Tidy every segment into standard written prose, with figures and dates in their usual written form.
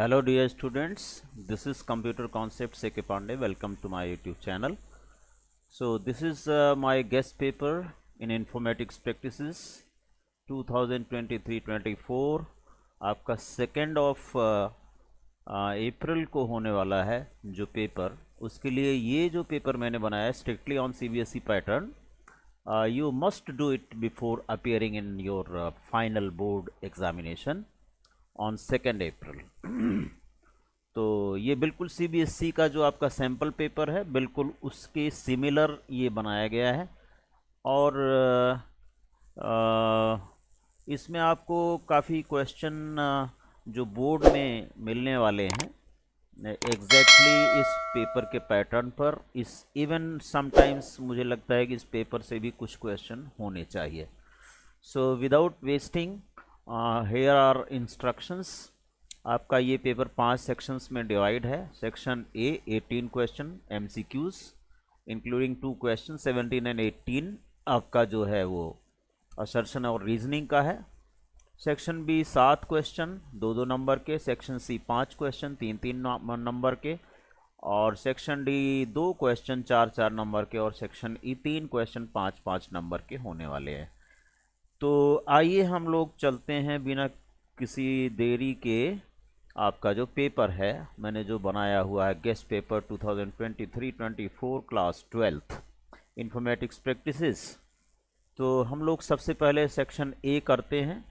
Hello dear students, this is Computer Concepts A.K. Pandey. Welcome to my YouTube channel. So this is my guest paper in Informatics Practices 2023-24. आपका 2 of April को होने वाला है जो paper, उसके लिए ये जो पेपर मैंने बनाया है strictly on CBSE pattern. You must do it before appearing in your final board examination on 2 अप्रैल. तो ये बिल्कुल CBSE का जो आपका सैम्पल पेपर है बिल्कुल उसके सिमिलर ये बनाया गया है. और इसमें आपको काफ़ी क्वेश्चन जो बोर्ड में मिलने वाले हैं एग्जैक्टली इस पेपर के पैटर्न पर. इस इवन समटाइम्स मुझे लगता है कि इस पेपर से भी कुछ क्वेश्चन होने चाहिए. So without wasting here are instructions. आपका ये पेपर 5 सेक्शंस में डिवाइड है. Section A 18 question MCQs including 2 question 17 and 18 आपका जो है वो असर्शन और रीजनिंग का है. सेक्शन बी 7 क्वेश्चन 2-2 नंबर के. सेक्शन सी 5 क्वेश्चन 3-3 नंबर के. और सेक्शन डी 2 क्वेश्चन 4-4 नंबर के. और सेक्शन ई 3 क्वेश्चन 5-5 नंबर के होने वाले हैं. तो आइए हम लोग चलते हैं बिना किसी देरी के. आपका जो पेपर है मैंने जो बनाया हुआ है guest paper 2023-24 class 12th informatics practices. तो हम लोग सबसे पहले सेक्शन ए करते हैं.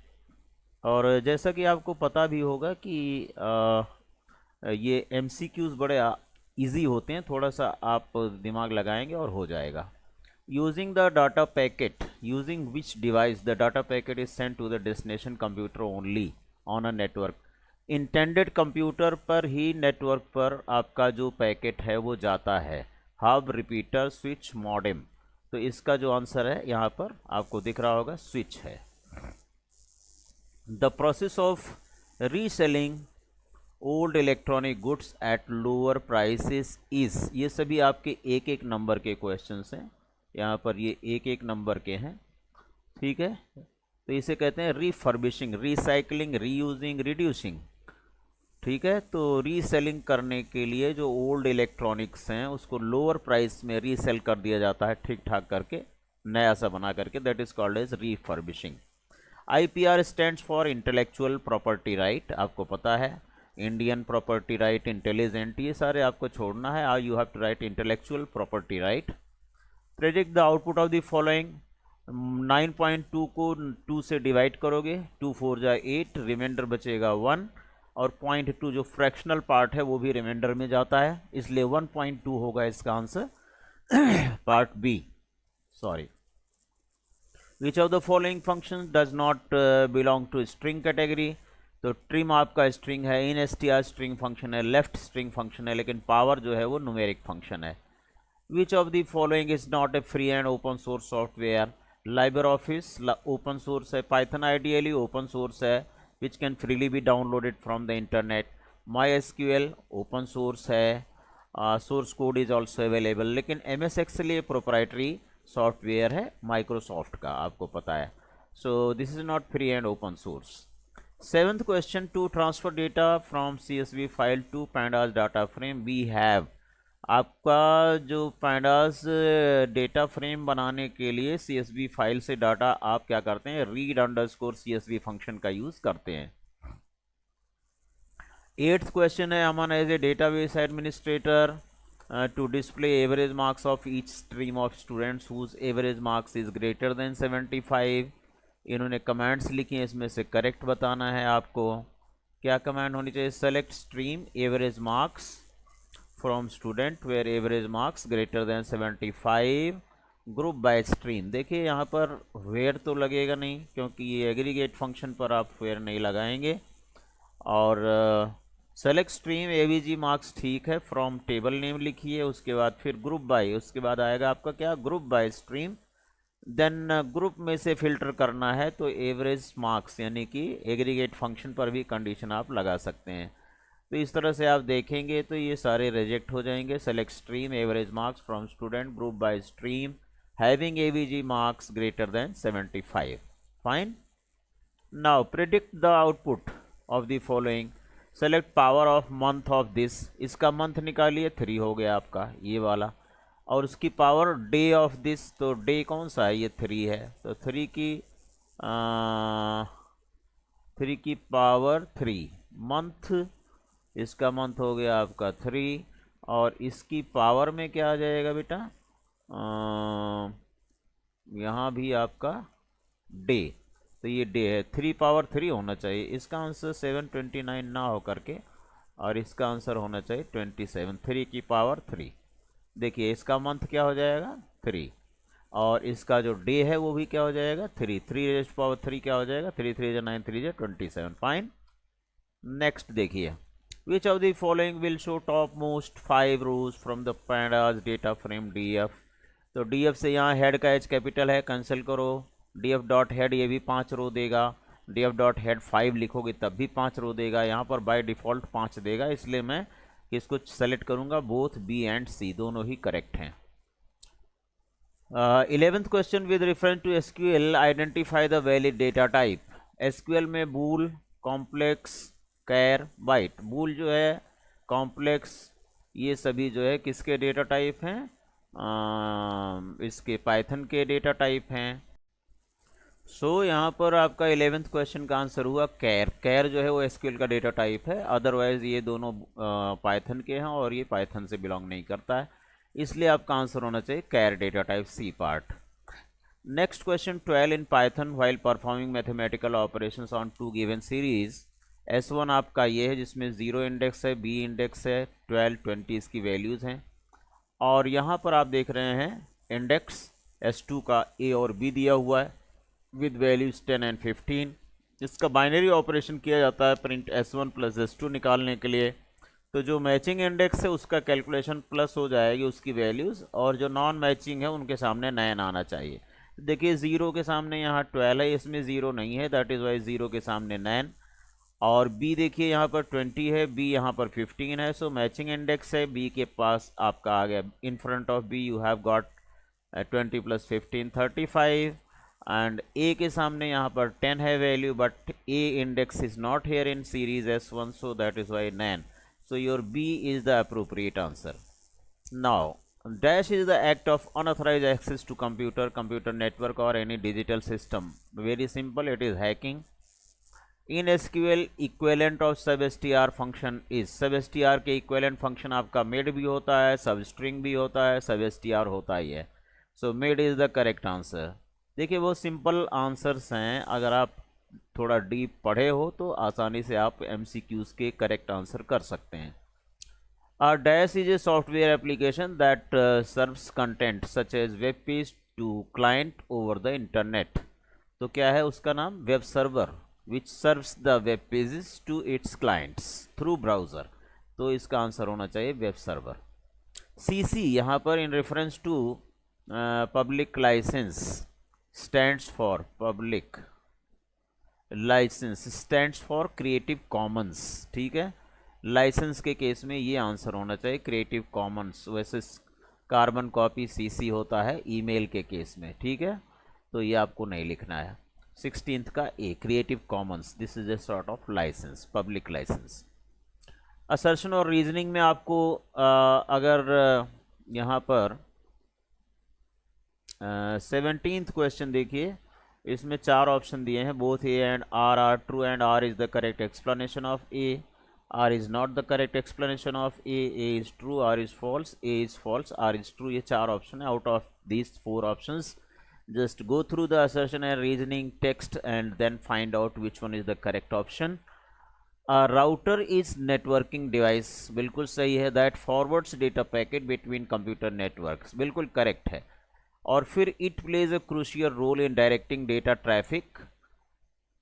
और जैसा कि आपको पता भी होगा कि ये MCQs बड़े इजी होते हैं. थोड़ा सा आप दिमाग लगाएंगे और हो जाएगा. Using the data packet, using which device the data packet is sent to the destination computer only on a network. Intended computer पर ही नेटवर्क पर आपका जो पैकेट है वो जाता है. Hub, repeater, switch, modem. तो इसका जो आंसर है यहाँ पर आपको दिख रहा होगा स्विच है. The process of reselling old electronic goods at lower prices is. ये सभी आपके एक एक नंबर के क्वेश्चंस हैं. यहाँ पर ये एक एक नंबर के हैं. ठीक है. तो इसे कहते हैं रीफर्बिशिंग, रीसाइकलिंग, रीयूजिंग, रिड्यूसिंग. ठीक है. तो रीसेलिंग करने के लिए जो ओल्ड इलेक्ट्रॉनिक्स हैं उसको लोअर प्राइस में रीसेल कर दिया जाता है ठीक ठाक करके, नया सा बना करके. That is called as refurbishing. IPR stands for intellectual property right. आपको पता है इंडियन प्रॉपर्टी राइट, इंटेलिजेंट, ये सारे आपको छोड़ना है. You have to write intellectual property right. Predict the output of the following. 9.2 को 2 से डिवाइड करोगे. 2 4 जा 8, रिमाइंडर बचेगा 1. और 0.2 जो फ्रैक्शनल पार्ट है वो भी रिमाइंडर में जाता है, इसलिए 1.2 होगा इसका answer. Part B. Sorry. Which of the following function does not belong to string category. तो ट्रिम आपका स्ट्रिंग है, INSTR स्ट्रिंग फंक्शन है, लेफ्ट स्ट्रिंग फंक्शन है, लेकिन पावर जो है वो न्यूमेरिक फंक्शन है. Which of the following is not a free and open source software? LibreOffice open source है, Python ideally open source है, which can freely be downloaded from the internet. MySQL open source है, source code is also available. लेकिन MS Excel ये proprietary software है Microsoft का, आपको पता है. So this is not free and open source. 7th question, to transfer data from CSV file to pandas data frame we have. आपका जो pandas data frame बनाने के लिए CSV फाइल से डाटा आप क्या करते हैं, रीड अंडरस्कोर CSV फंक्शन का यूज करते हैं. 8th क्वेश्चन है, Aman as a database administrator to display average marks of each stream of students whose average marks is greater than 75. इन्होंने कमेंट्स लिखी हैं, इसमें से करेक्ट बताना है आपको. क्या कमेंट होनी चाहिए? Select stream average marks from student where average marks greater than 75. Group by stream. देखिए यहाँ पर वेयर तो लगेगा नहीं क्योंकि ये एग्रीगेट फंक्शन पर आप वेयर नहीं लगाएंगे. और सेलेक्ट स्ट्रीम AVG मार्क्स ठीक है. फ्रॉम टेबल नेम लिखिए, उसके बाद फिर ग्रुप बाय, उसके बाद आएगा आपका क्या, group by stream. Then group में से फिल्टर करना है तो एवरेज मार्क्स यानी कि एग्रीगेट फंक्शन पर भी कंडीशन आप लगा सकते हैं. तो इस तरह से आप देखेंगे तो ये सारे रिजेक्ट हो जाएंगे. Select stream average marks from student, group by stream, having AVG marks greater than 75. Fine. Now predict the output of the following. Select power of month of this, इसका मंथ निकालिए, 3 हो गया आपका ये वाला, और उसकी पावर डे ऑफ दिस, तो डे कौन सा है, ये 3 है, तो 3 की पावर 3, मंथ, इसका मंथ हो गया आपका 3, और इसकी पावर में क्या आ जाएगा बेटा, यहाँ भी आपका डे, तो ये डे है, 3 पावर 3 होना चाहिए, इसका आंसर 729 ना हो करके, और इसका आंसर होना चाहिए 27, 3 की पावर 3। देखिए इसका मंथ क्या हो जाएगा 3, और इसका जो डे है वो भी क्या हो जाएगा 3, 3 रेज़ पावर 3 क्या हो जाएगा, 3 3 9 3 27, फाइन। नेक्स्ट देखिए, which of the following will show top most 5 rows from the pandas data frame DF, तो DF से यहाँ हेड का एच कैपिटल है, कैंसिल करो, DF डॉट हेड ये भी 5 रो देगा, DF डॉट हेड 5 लिखोगे तब भी 5 रो देगा, यहाँ पर बाय डिफ़ॉल्ट 5 देगा, इसलिए मैं इसको सेलेक्ट करूँगा, बोथ B एंड C दोनों ही करेक्ट हैं। 11th question, with reference to SQL identify the valid data type, SQL में बूल, कॉम्प्लेक्स, कैर, बाइट, बूल जो है, कॉम्प्लेक्स, ये सभी जो है किसके डेटा टाइप हैं, इसके पाइथन के डेटा टाइप हैं। सो यहाँ पर आपका 11th क्वेश्चन का आंसर हुआ कैर, कैर जो है वो SQL का डेटा टाइप है, अदरवाइज ये दोनों पाइथन के हैं और ये पाइथन से बिलोंग नहीं करता है, इसलिए आपका आंसर होना चाहिए char data type C part. Next question, 12 in Python while performing mathematical operations on 2 given series, S1 आपका ये है जिसमें 0 इंडेक्स है, B इंडेक्स है, 12 20 इसकी वैल्यूज़ हैं, और यहाँ पर आप देख रहे हैं इंडेक्स S2 का A और B दिया हुआ है विद वैल्यूज 10 एंड 15, इसका बाइनरी ऑपरेशन किया जाता है प्रिंट S1 प्लस S2 निकालने के लिए, तो जो मैचिंग इंडेक्स है उसका कैलकुलेशन प्लस हो जाएगी उसकी वैल्यूज़, और जो नॉन मैचिंग है उनके सामने नैन आना चाहिए। देखिए 0 के सामने यहाँ 12 है, इसमें 0 नहीं है, दैट इज़ वाई 0 के सामने नैन, और B देखिए यहाँ पर 20 है, B यहाँ पर 15 है, सो मैचिंग इंडेक्स है, B के पास आपका आ गया, in front of B you have got 20 plus 15 35, and A के सामने यहाँ पर 10 है value, but A index is not here in series S1, so that is why nan, so your B is the appropriate answer. Now dash is the act of unauthorized access to computer network or any digital system, very simple, it is hacking. In SQL equivalent of substr function is, substr के equivalent function आपका mid भी होता है, substring भी होता है, substr होता ही है, so mid is the correct answer. देखिए वो सिंपल आंसर्स हैं, अगर आप थोड़ा डीप पढ़े हो तो आसानी से आप MCQs के करेक्ट आंसर कर सकते हैं। Dash is a software application that serves content such as web page to client over the internet, तो क्या है उसका नाम, web server, which serves the web pages to its clients through browser, तो इसका आंसर होना चाहिए वेब सर्वर। CC यहाँ पर in reference to public license stands for, public license stands for creative commons, ठीक है, लाइसेंस के केस में ये आंसर होना चाहिए क्रिएटिव कॉमन्स, वैसे कार्बन कॉपी CC होता है ईमेल के केस में, ठीक है, तो ये आपको नहीं लिखना है। 16th का A, creative commons, this is a sort of license, public license. Assertion और रीजनिंग में आपको अगर यहाँ पर 17th क्वेश्चन देखिए, इसमें 4 ऑप्शन दिए हैं, both A and R are true and R is the correct explanation of A, R is not the correct explanation of A is true, R is false, A is false, R is true, ये 4 option है। Out of these 4 options just go through the assertion and reasoning text and then find out which one is the correct option. A router is networking device, बिल्कुल सही है, that forwards data packet between computer networks, बिल्कुल correct है, और फिर it plays a crucial role in directing data traffic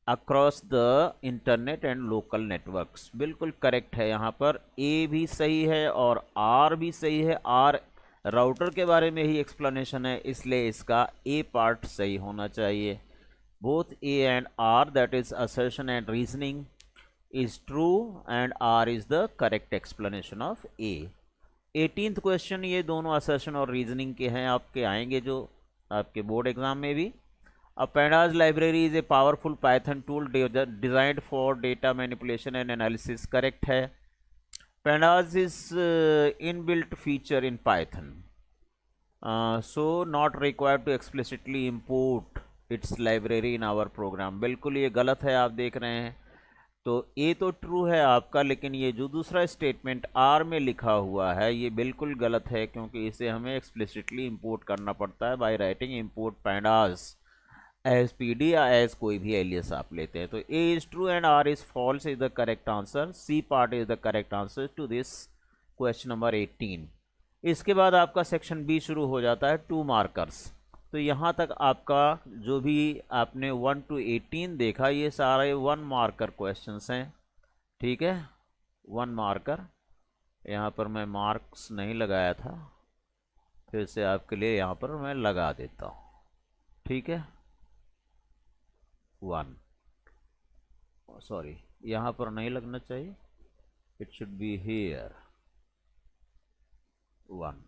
across the internet and local networks, बिल्कुल correct है, यहाँ पर A भी सही है और R भी सही है, R राउटर के बारे में ही एक्सप्लेनेशन है, इसलिए इसका A पार्ट सही होना चाहिए। Both A and R, that is assertion and reasoning, is true and R is the correct explanation of A। 18th question, ये दोनों असर्शन और रीजनिंग के हैं, आपके आएंगे जो आपके बोर्ड एग्जाम में भी। A pandas library is a powerful Python tool designed for data manipulation and analysis. Correct है. Pandas is inbuilt feature in Python. So not required to explicitly import its library in our program. बिल्कुल ये गलत है, आप देख रहे हैं. तो ए तो ट्रू है आपका, लेकिन ये जो दूसरा स्टेटमेंट आर में लिखा हुआ है ये बिल्कुल गलत है, क्योंकि इसे हमें एक्सप्लिसिटली इंपोर्ट करना पड़ता है by writing import pandas as P D या एज कोई भी एलियस आप लेते हैं. तो A is true and R is false is the correct answer. C part is the correct answer to this question number 18. इसके बाद आपका सेक्शन बी शुरू हो जाता है, 2 मार्कर्स. तो यहाँ तक आपका जो भी आपने 1 to 18 देखा ये सारे 1 मार्कर क्वेश्चंस हैं. ठीक है, 1 मार्कर. यहाँ पर मैं मार्क्स नहीं लगाया था, फिर से आपके लिए यहाँ पर मैं लगा देता हूँ. ठीक है, 1, सॉरी यहाँ पर नहीं लगना चाहिए, इट शुड बी हियर. 1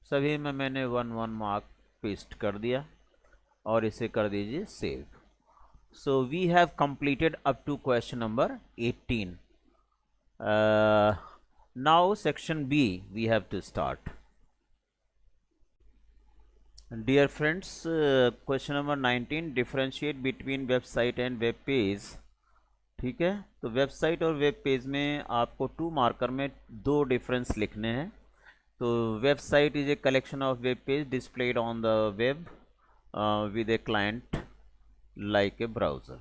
सभी में मैंने 1 मार्क पेस्ट कर दिया और इसे कर दीजिए save. So we have completed up to question number 18. Now section B we have to start. Dear friends, question number 19, differentiate between website and web page. ठीक है, तो वेबसाइट और वेब पेज में आपको 2 मार्कर में 2 डिफरेंस लिखने हैं. तो website is a collection of web page displayed on the web with a client like a browser.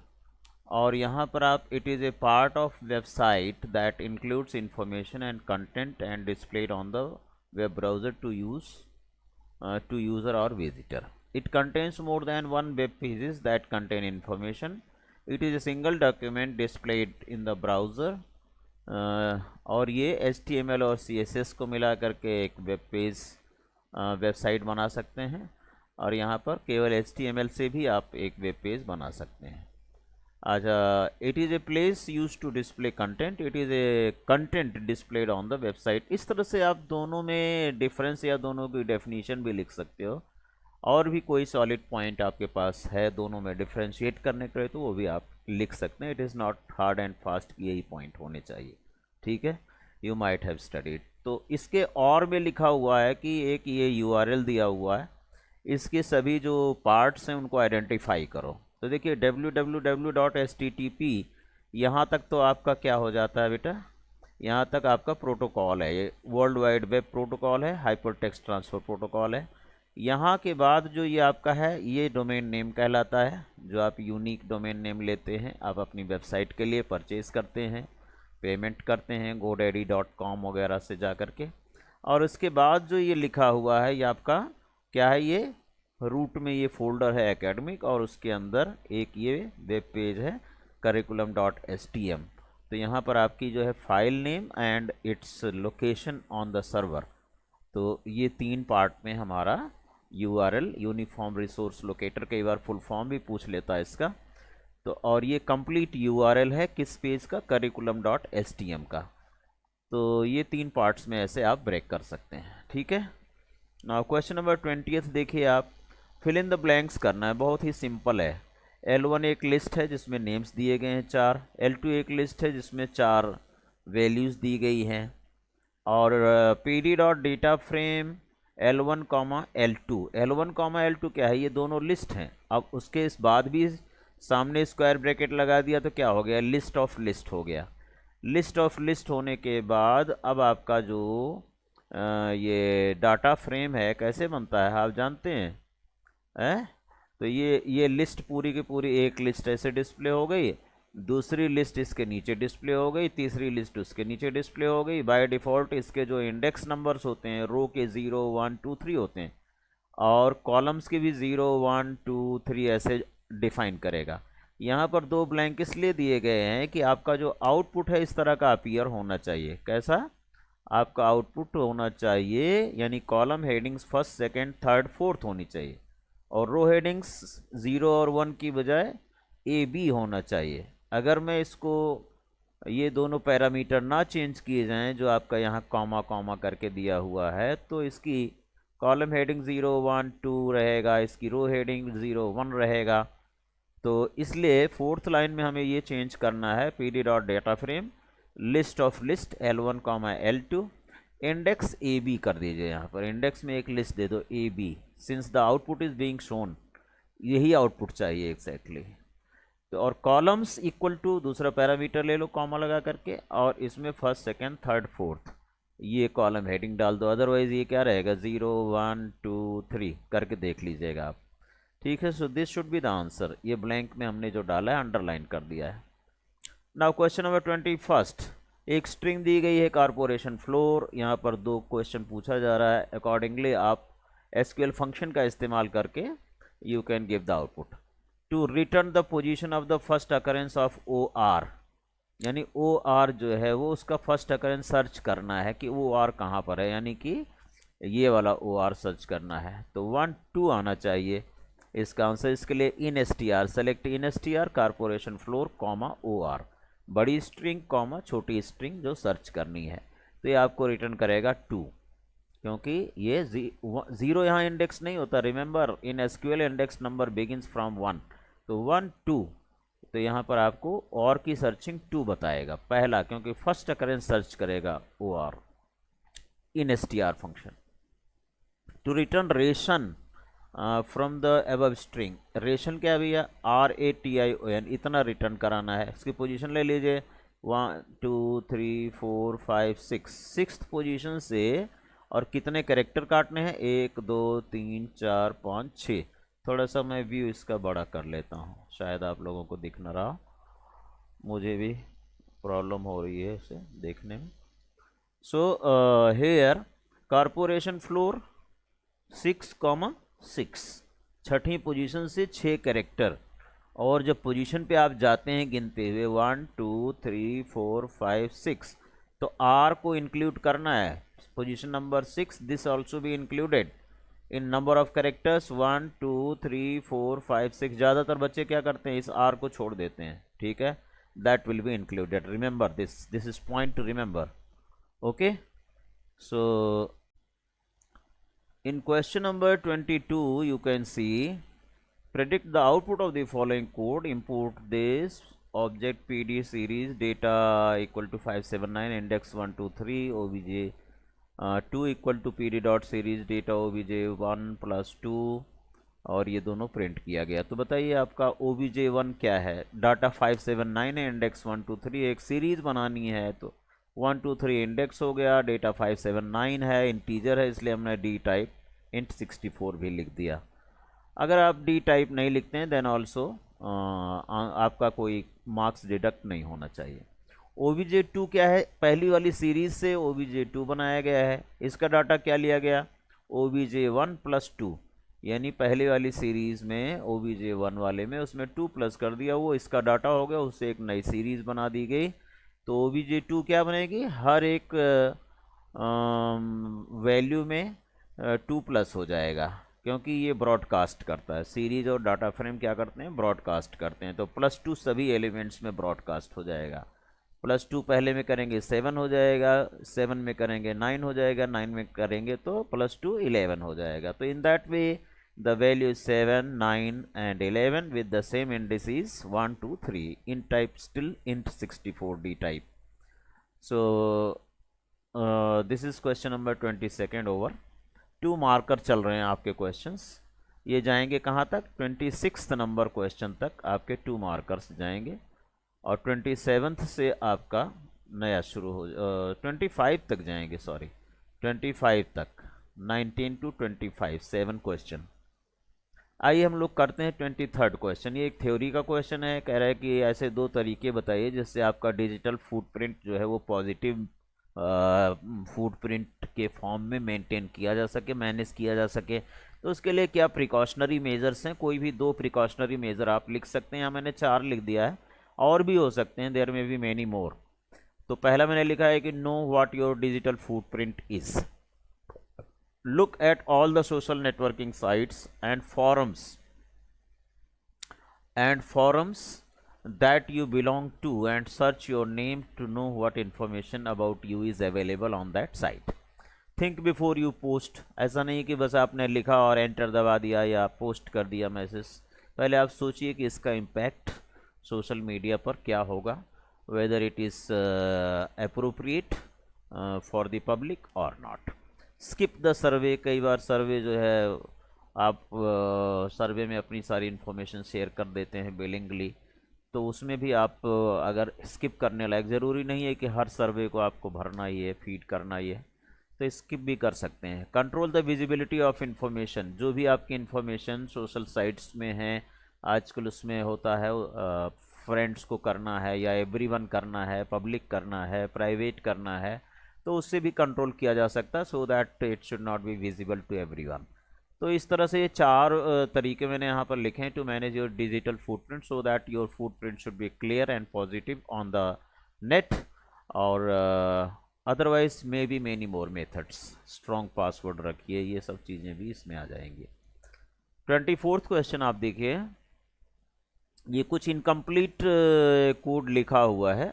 और यहाँ पर आप it is a part of website that includes information and content and displayed on the web browser to user और visitor. It contains more than 1 web pages that contain information. It is a single document displayed in the browser. और ये HTML और CSS को मिला करके एक web page website बना सकते हैं. और यहाँ पर केवल HTML से भी आप एक वेब पेज बना सकते हैं. अच्छा, it is a place use to display content. It is a content displayed on the website. इस तरह से आप दोनों में डिफरेंस या दोनों की डेफिनेशन भी लिख सकते हो. और भी कोई सॉलिड पॉइंट आपके पास है दोनों में डिफ्रेंशिएट करने के लिए तो वो भी आप लिख सकते हैं. It is not hard and fast कि यही पॉइंट होने चाहिए. ठीक है, यू माइट हैव स्टडीड. तो इसके और में लिखा हुआ है कि एक ये URL दिया हुआ है, इसके सभी जो पार्ट्स हैं उनको आइडेंटिफाई करो. तो देखिए www.http यहाँ तक तो आपका क्या हो जाता है बेटा, यहाँ तक आपका प्रोटोकॉल है, ये वर्ल्ड वाइड वेब प्रोटोकॉल है, हाइपर टेक्स्ट ट्रांसफ़र प्रोटोकॉल है. यहाँ के बाद जो ये आपका है ये डोमेन नेम कहलाता है, जो आप यूनिक डोमेन नेम लेते हैं, आप अपनी वेबसाइट के लिए परचेज़ करते हैं, पेमेंट करते हैं godaddy.com वगैरह से जा कर के. और उसके बाद जो ये लिखा हुआ है ये आपका क्या है, ये रूट में ये फोल्डर है एकेडमिक, और उसके अंदर एक ये वेब पेज है curriculum.htm. तो यहाँ पर आपकी जो है file name and its location on the server. तो ये 3 पार्ट में हमारा URL यूनिफॉर्म रिसोर्स लोकेटर, कई बार फुल फॉर्म भी पूछ लेता है इसका. तो और ये कंप्लीट URL है किस पेज का, curriculum.htm का. तो ये 3 पार्ट्स में ऐसे आप ब्रेक कर सकते हैं. ठीक है, नाउ क्वेश्चन नंबर 20 देखिए आप. फिल इन द ब्लैंक्स करना है, बहुत ही सिंपल है. L1 एक लिस्ट है जिसमें नेम्स दिए गए हैं 4. L2 एक लिस्ट है जिसमें 4 वैल्यूज़ दी गई हैं. और pd.data_frame L1, L2. L1, L2 क्या है, ये दोनों लिस्ट हैं. अब उसके इस बाद भी सामने स्क्वायर ब्रैकेट लगा दिया तो क्या हो गया, लिस्ट ऑफ लिस्ट हो गया. लिस्ट ऑफ लिस्ट होने के बाद अब आपका जो ये डाटा फ्रेम है कैसे बनता है आप जानते हैं? तो ये लिस्ट पूरी की पूरी एक लिस्ट ऐसे डिस्प्ले हो गई, दूसरी लिस्ट इसके नीचे डिस्प्ले हो गई, तीसरी लिस्ट उसके नीचे डिस्प्ले हो गई. बाय डिफ़ॉल्ट इसके जो इंडेक्स नंबर्स होते हैं रो के 0, 1, 2, 3 होते हैं, और कॉलम्स के भी 0, 1, 2, 3 ऐसे डिफाइन करेगा. यहाँ पर 2 ब्लैंक इसलिए दिए गए हैं कि आपका जो आउटपुट है इस तरह का अपीयर होना चाहिए. कैसा आपका आउटपुट होना चाहिए, यानी column headings first, second, third, fourth होनी चाहिए, और रो हेडिंग्स 0 और 1 की बजाय AB होना चाहिए. अगर मैं इसको ये दोनों पैरामीटर ना चेंज किए जाएं जो आपका यहाँ कॉमा कॉमा करके दिया हुआ है, तो इसकी कॉलम हेडिंग 0 1 2 रहेगा, इसकी रो हेडिंग 0 1 रहेगा। तो इसलिए फोर्थ लाइन में हमें ये चेंज करना है, P D dot data frame list of list L1 comma L2 index A B कर दीजिए। यहाँ पर इंडेक्स में एक लिस्ट दे दो A B, since the output is being shown, यही आउटपुट चाहिए एग्जैक्टली। तो और कॉलम्स इक्वल टू दूसरा पैरामीटर ले लो कॉमा लगा करके, और इसमें फर्स्ट सेकंड थर्ड फोर्थ ये कॉलम हेडिंग डाल दो, अदरवाइज ये क्या रहेगा 0 1 2 3 करके देख लीजिएगा आप। ठीक है, so this should be the answer. ये ब्लैंक में हमने जो डाला है अंडरलाइन कर दिया है। नाउ क्वेश्चन नंबर 21, एक स्ट्रिंग दी गई है कारपोरेशन फ्लोर, यहाँ पर 2 क्वेश्चन पूछा जा रहा है। अकॉर्डिंगली आप एसक्यूएल फंक्शन का इस्तेमाल करके you can give the output. To return the position of the first occurrence of O R, यानी ओ आर जो है वो उसका फर्स्ट अकरेंस सर्च करना है कि ओ आर कहाँ पर है, यानी कि ये वाला ओ आर सर्च करना है। तो 1 2 आना चाहिए इसका आंसर। इसके लिए in S T R, select in S T R corporation floor comma O R, बड़ी स्ट्रिंग कॉमा छोटी स्ट्रिंग जो सर्च करनी है। तो ये आपको रिटर्न करेगा 2, क्योंकि ये 0 यहाँ इंडेक्स नहीं होता। Remember in SQL index number begins from 1, तो 1 2, तो यहाँ पर आपको और की सर्चिंग 2 बताएगा पहला, क्योंकि फर्स्ट अकरेंस सर्च करेगा O R in S T R function. To return ration from the above string, ration क्या भैया RATION, इतना रिटर्न कराना है। इसकी पोजीशन ले लीजिए 1 2 3 4 5 6, सिक्स्थ पोजीशन से, और कितने कैरेक्टर काटने हैं 1 2 3 4 5 6। थोड़ा सा मैं व्यू इसका बड़ा कर लेता हूँ, शायद आप लोगों को दिख ना रहा, मुझे भी प्रॉब्लम हो रही है इसे देखने में। So here corporation floor 6,6, Chhathi position से 6 कैरेक्टर, और जब पोजीशन पे आप जाते हैं गिनते हुए 1 2 3 4 5 6, तो आर को इंक्लूड करना है position number 6, this also be included in number of characters 1 2 3 4 5 6। ज़्यादातर बच्चे क्या करते हैं, इस आर को छोड़ देते हैं, ठीक है, that will be included, remember this is point two remember. Okay, so in question number 22 you can see, predict the output of the following code, import this object pd series data equal to 579 index 1 2 3 obj 2 equal to pd dot series data obj 1 plus 2, और ये दोनों print किया गया। तो बताइए आपका obj1 क्या है, डाटा 579 है, इंडेक्स 1 2 3, एक सीरीज बनानी है, तो 1 2 3 इंडेक्स हो गया, डेटा 579 है, इंटीजर है इसलिए हमने डी टाइप int 64 भी लिख दिया। अगर आप डी टाइप नहीं लिखते हैं देन ऑल्सो आपका कोई मार्क्स डिडक्ट नहीं होना चाहिए। obj2 क्या है, पहली वाली सीरीज से obj2 बनाया गया है, इसका डाटा क्या लिया गया obj1 प्लस 2, यानी पहली वाली सीरीज में obj1 वाले में उसमें 2 प्लस कर दिया, वो इसका डाटा हो गया, उससे एक नई सीरीज बना दी गई। तो obj2 क्या बनेगी, हर एक वैल्यू में 2 प्लस हो जाएगा, क्योंकि ये ब्रॉडकास्ट करता है, सीरीज और डाटा फ्रेम क्या करते हैं, ब्रॉडकास्ट करते हैं। तो +2 सभी एलिमेंट्स में ब्रॉडकास्ट हो जाएगा। +2 पहले में करेंगे 7 हो जाएगा, 7 में करेंगे 9 हो जाएगा, 9 में करेंगे तो +2 11 हो जाएगा। तो इन that way the value is 7 9 and 11 with the same indices 1 2 3 in type still int 64 D type. So this is question number 22 over. 2 marker चल रहे हैं आपके क्वेश्चंस, ये जाएंगे कहाँ तक, 26 नंबर क्वेश्चन तक आपके 2 मार्कर्स जाएंगे, और 27 से आपका नया शुरू हो 25 तक जाएंगे, सॉरी 25 तक, 19 टू 25 7 क्वेश्चन। आइए हम लोग करते हैं 23rd क्वेश्चन। ये एक थ्योरी का क्वेश्चन है, कह रहा है कि ऐसे 2 तरीके बताइए जिससे आपका डिजिटल फुटप्रिंट जो है वो पॉजिटिव फुटप्रिंट के फॉर्म में मेंटेन किया जा सके, मैनेज किया जा सके। तो उसके लिए क्या प्रिकॉशनरी मेजर्स हैं, कोई भी 2 प्रिकॉशनरी मेजर आप लिख सकते हैं, यहाँ मैंने 4 लिख दिया है, और भी हो सकते हैं, देयर में बी मैनी मोर। तो पहला मैंने लिखा है कि know what your digital footprint is, look at all the social networking sites and forums that you belong to and search your name to know what information about you is available on that site। Think before you post. ऐसा नहीं कि बस आपने लिखा और enter दबा दिया या पोस्ट कर दिया मैसेज। पहले आप सोचिए कि इसका इम्पैक्ट सोशल मीडिया पर क्या होगा, whether it is appropriate for the public और नॉट। Skip the survey. कई बार सर्वे जो है आप सर्वे में अपनी सारी इन्फॉर्मेशन शेयर कर देते हैं बिलिंगली, तो उसमें भी आप अगर स्किप करने लायक, ज़रूरी नहीं है कि हर सर्वे को आपको भरना ही है, फीड करना ही है, तो स्किप भी कर सकते हैं। Control the visibility of information. जो भी आपकी इन्फॉर्मेशन सोशल साइट्स में है आजकल, उसमें होता है फ्रेंड्स को करना है या एवरीवन करना है, पब्लिक करना है, प्राइवेट करना है, तो उससे भी कंट्रोल किया जा सकता है, so that it should not be visible to everyone. तो इस तरह से ये 4 तरीके मैंने यहाँ पर लिखे हैं to manage your digital footprint, so that your footprint should be clear and positive on the net. और otherwise may be many more methods. Strong password रखिए, ये सब चीज़ें भी इसमें आ जाएंगी। 24th क्वेश्चन आप देखिए, ये कुछ इनकम्प्लीट कोड लिखा हुआ है,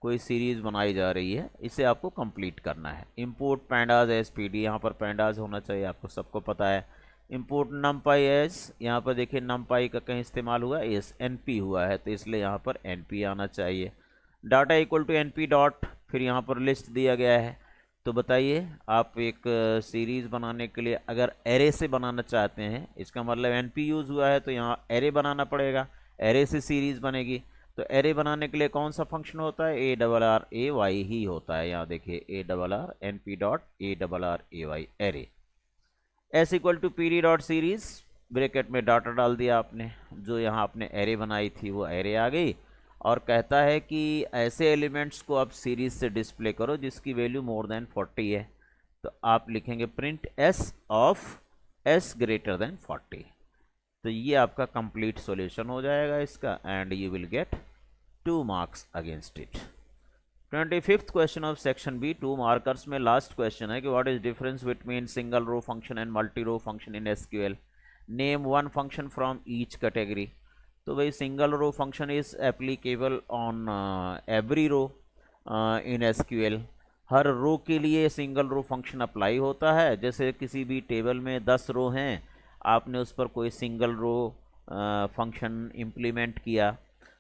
कोई सीरीज़ बनाई जा रही है, इसे आपको कंप्लीट करना है। Import pandas S P D, यहाँ पर पैंडाज होना चाहिए, आपको सबको पता है। इंपोर्ट नमपाई एस, यहाँ पर देखिए नमपाई का कहीं इस्तेमाल हुआ, एस एन पी हुआ है, तो इसलिए यहाँ पर एन पी आना चाहिए। Data equal to N P dot, फिर यहाँ पर लिस्ट दिया गया है। तो बताइए, आप एक सीरीज़ बनाने के लिए अगर एरे से बनाना चाहते हैं, इसका मतलब एन पी यूज़ हुआ है, तो यहाँ एरे बनाना पड़ेगा, एरे से सीरीज़ बनेगी। तो एरे बनाने के लिए कौन सा फंक्शन होता है, A double R A Y ही होता है। यहाँ देखिए A double R N P dot A double R A Y array. S equal to P D dot series, bracket में डाटा डाल दिया आपने, जो यहाँ आपने एरे बनाई थी वो एरे आ गई, और कहता है कि ऐसे एलिमेंट्स को आप सीरीज से डिस्प्ले करो जिसकी वैल्यू मोर देन 40 है। तो आप लिखेंगे print S of S greater than 40। तो ये आपका कंप्लीट सॉल्यूशन हो जाएगा इसका, and you will get 2 marks against it. 25th question of section B, 2 markers में लास्ट क्वेश्चन है कि what is difference between single row function and multi row function in SQL, name one function from each category. तो भाई single row function is applicable on every row in SQL. हर रो के लिए single row function apply होता है। जैसे किसी भी table में 10 रो हैं, आपने उस पर कोई सिंगल रो फंक्शन इम्प्लीमेंट किया,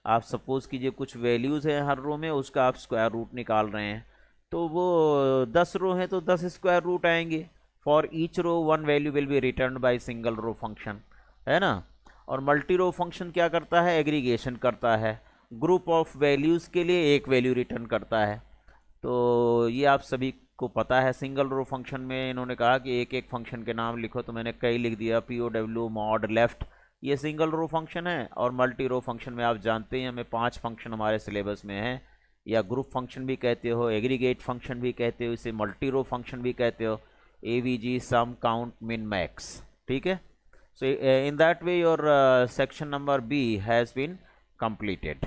आप सपोज़ कीजिए कुछ वैल्यूज़ हैं हर रो में, उसका आप स्क्वायर रूट निकाल रहे हैं, तो वो 10 रो हैं तो 10 स्क्वायर रूट आएंगे। For each row 1 value will be return by single row function, है ना। और मल्टी रो फंक्शन क्या करता है, एग्रीगेशन करता है, ग्रुप ऑफ वैल्यूज़ के लिए एक वैल्यू रिटर्न करता है। तो ये आप सभी को पता है। सिंगल रो फंक्शन में इन्होंने कहा कि एक एक फंक्शन के नाम लिखो, तो मैंने कई लिख दिया, P O W mod left, ये सिंगल रो फंक्शन है। और मल्टी रो फंक्शन में आप जानते हैं हमें 5 फंक्शन हमारे सिलेबस में हैं, या ग्रुप फंक्शन भी कहते हो, एग्रीगेट फंक्शन भी कहते हो, इसे मल्टी रो फंक्शन भी कहते हो, A V G sum count min max, ठीक है। So in that way your section number B has been completed.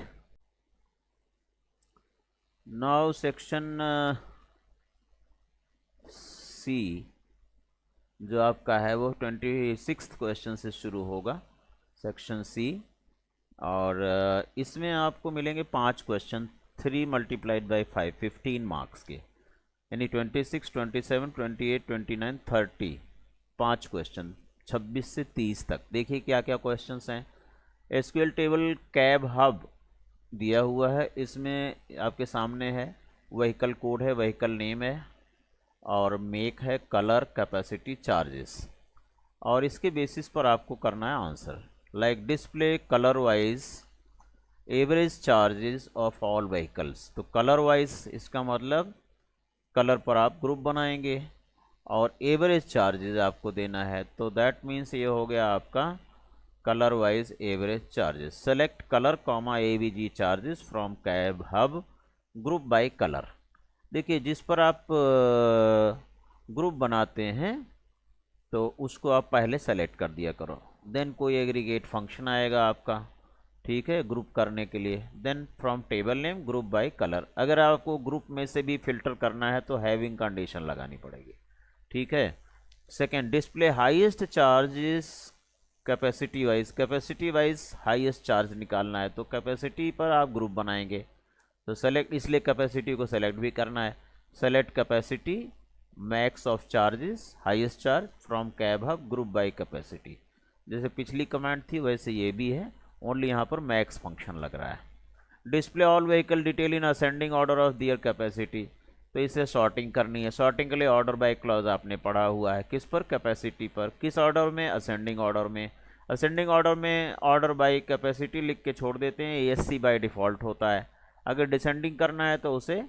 Now section C जो आपका है वो 26th क्वेश्चन से शुरू होगा, सेक्शन C। और इसमें आपको मिलेंगे 5 क्वेश्चन, 3 मल्टीप्लाइड बाई 5, 15 मार्क्स के, यानी 26, 27, 28, 29, 30, 5 क्वेश्चन 26 से 30 तक। देखिए क्या क्या क्वेश्चंस हैं। एसक्यूएल टेबल कैब हब दिया हुआ है, इसमें आपके सामने है, व्हीकल कोड है, व्हीकल नेम है, और मेक है, कलर, कैपेसिटी, चार्जेस, और इसके बेसिस पर आपको करना है answer. Like display colour wise average charges of all vehicles. तो कलर वाइज इसका मतलब कलर पर आप ग्रुप बनाएंगे, और एवरेज चार्जेस आपको देना है, तो दैट मीन्स ये हो गया आपका colour wise average charges. Select colour comma AVG charges from cab hub group by colour. देखिए जिस पर आप ग्रुप बनाते हैं तो उसको आप पहले सेलेक्ट कर दिया करो, देन कोई एग्रीगेट फंक्शन आएगा आपका, ठीक है, ग्रुप करने के लिए। Then from table name group by colour. अगर आपको ग्रुप में से भी फिल्टर करना है तो हैविंग कंडीशन लगानी पड़ेगी, ठीक है। Second, display highest charges capacity wise. Capacity wise highest charge निकालना है, तो कैपेसिटी पर आप ग्रुप बनाएंगे, तो सेलेक्ट, इसलिए कैपेसिटी को सेलेक्ट भी करना है। Select capacity max of charges highest charge from cab hub group bye capacity. जैसे पिछली कमांड थी वैसे ये भी है, ओनली यहाँ पर मैक्स फंक्शन लग रहा है। Display all vehicle detail in ascending order of their capacity, तो इसे सॉर्टिंग करनी है। सॉर्टिंग के लिए ऑर्डर बाय क्लॉज आपने पढ़ा हुआ है, किस पर, कैपेसिटी पर। किस ऑर्डर में, असेंडिंग ऑर्डर में। असेंडिंग ऑर्डर में ऑर्डर बाय कैपेसिटी लिख के छोड़ देते हैं, एएससी बाय डिफ़ॉल्ट होता है। अगर डिसेंडिंग करना है तो उसे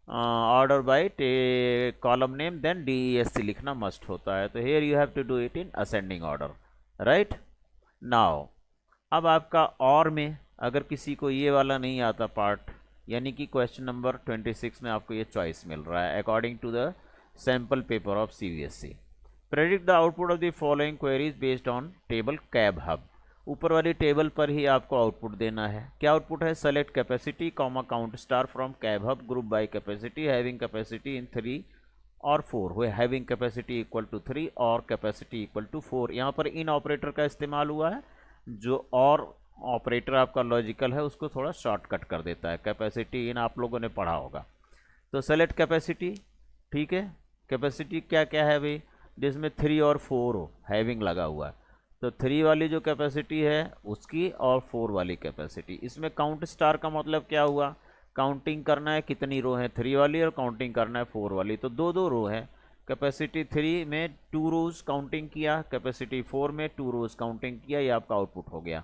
order by column name then DESC लिखना मस्ट होता है। तो here you have to do it in ascending order, right. Now अब आपका और में अगर किसी को ये वाला नहीं आता पार्ट, यानी कि क्वेश्चन नंबर 26 में आपको ये चॉइस मिल रहा है according to the sample paper of CBSE. Predict the output of the following queries based on table cab hub. ऊपर वाली टेबल पर ही आपको आउटपुट देना है। क्या आउटपुट है, select capacity comma count star from cab hub group bye capacity having capacity in 3 और 4 हुए, हैविंग कैपेसिटी इक्वल टू 3 और कैपेसिटी इक्वल टू 4। यहाँ पर इन ऑपरेटर का इस्तेमाल हुआ है, जो और ऑपरेटर आपका लॉजिकल है उसको थोड़ा शॉर्टकट कर देता है। कैपेसिटी इन आप लोगों ने पढ़ा होगा। तो सेलेक्ट कैपेसिटी, ठीक है। कैपेसिटी क्या क्या है भाई, जिसमें 3 और 4 हो, हैविंग लगा हुआ है। तो 3 वाली जो कैपेसिटी है उसकी और 4 वाली कैपेसिटी। इसमें काउंट स्टार का मतलब क्या हुआ, काउंटिंग करना है कितनी रो है 3 वाली और काउंटिंग करना है 4 वाली। तो दो दो रो है, कैपेसिटी 3 में 2 रोज काउंटिंग किया, कैपेसिटी 4 में 2 रोज काउंटिंग किया, ये आपका आउटपुट हो गया।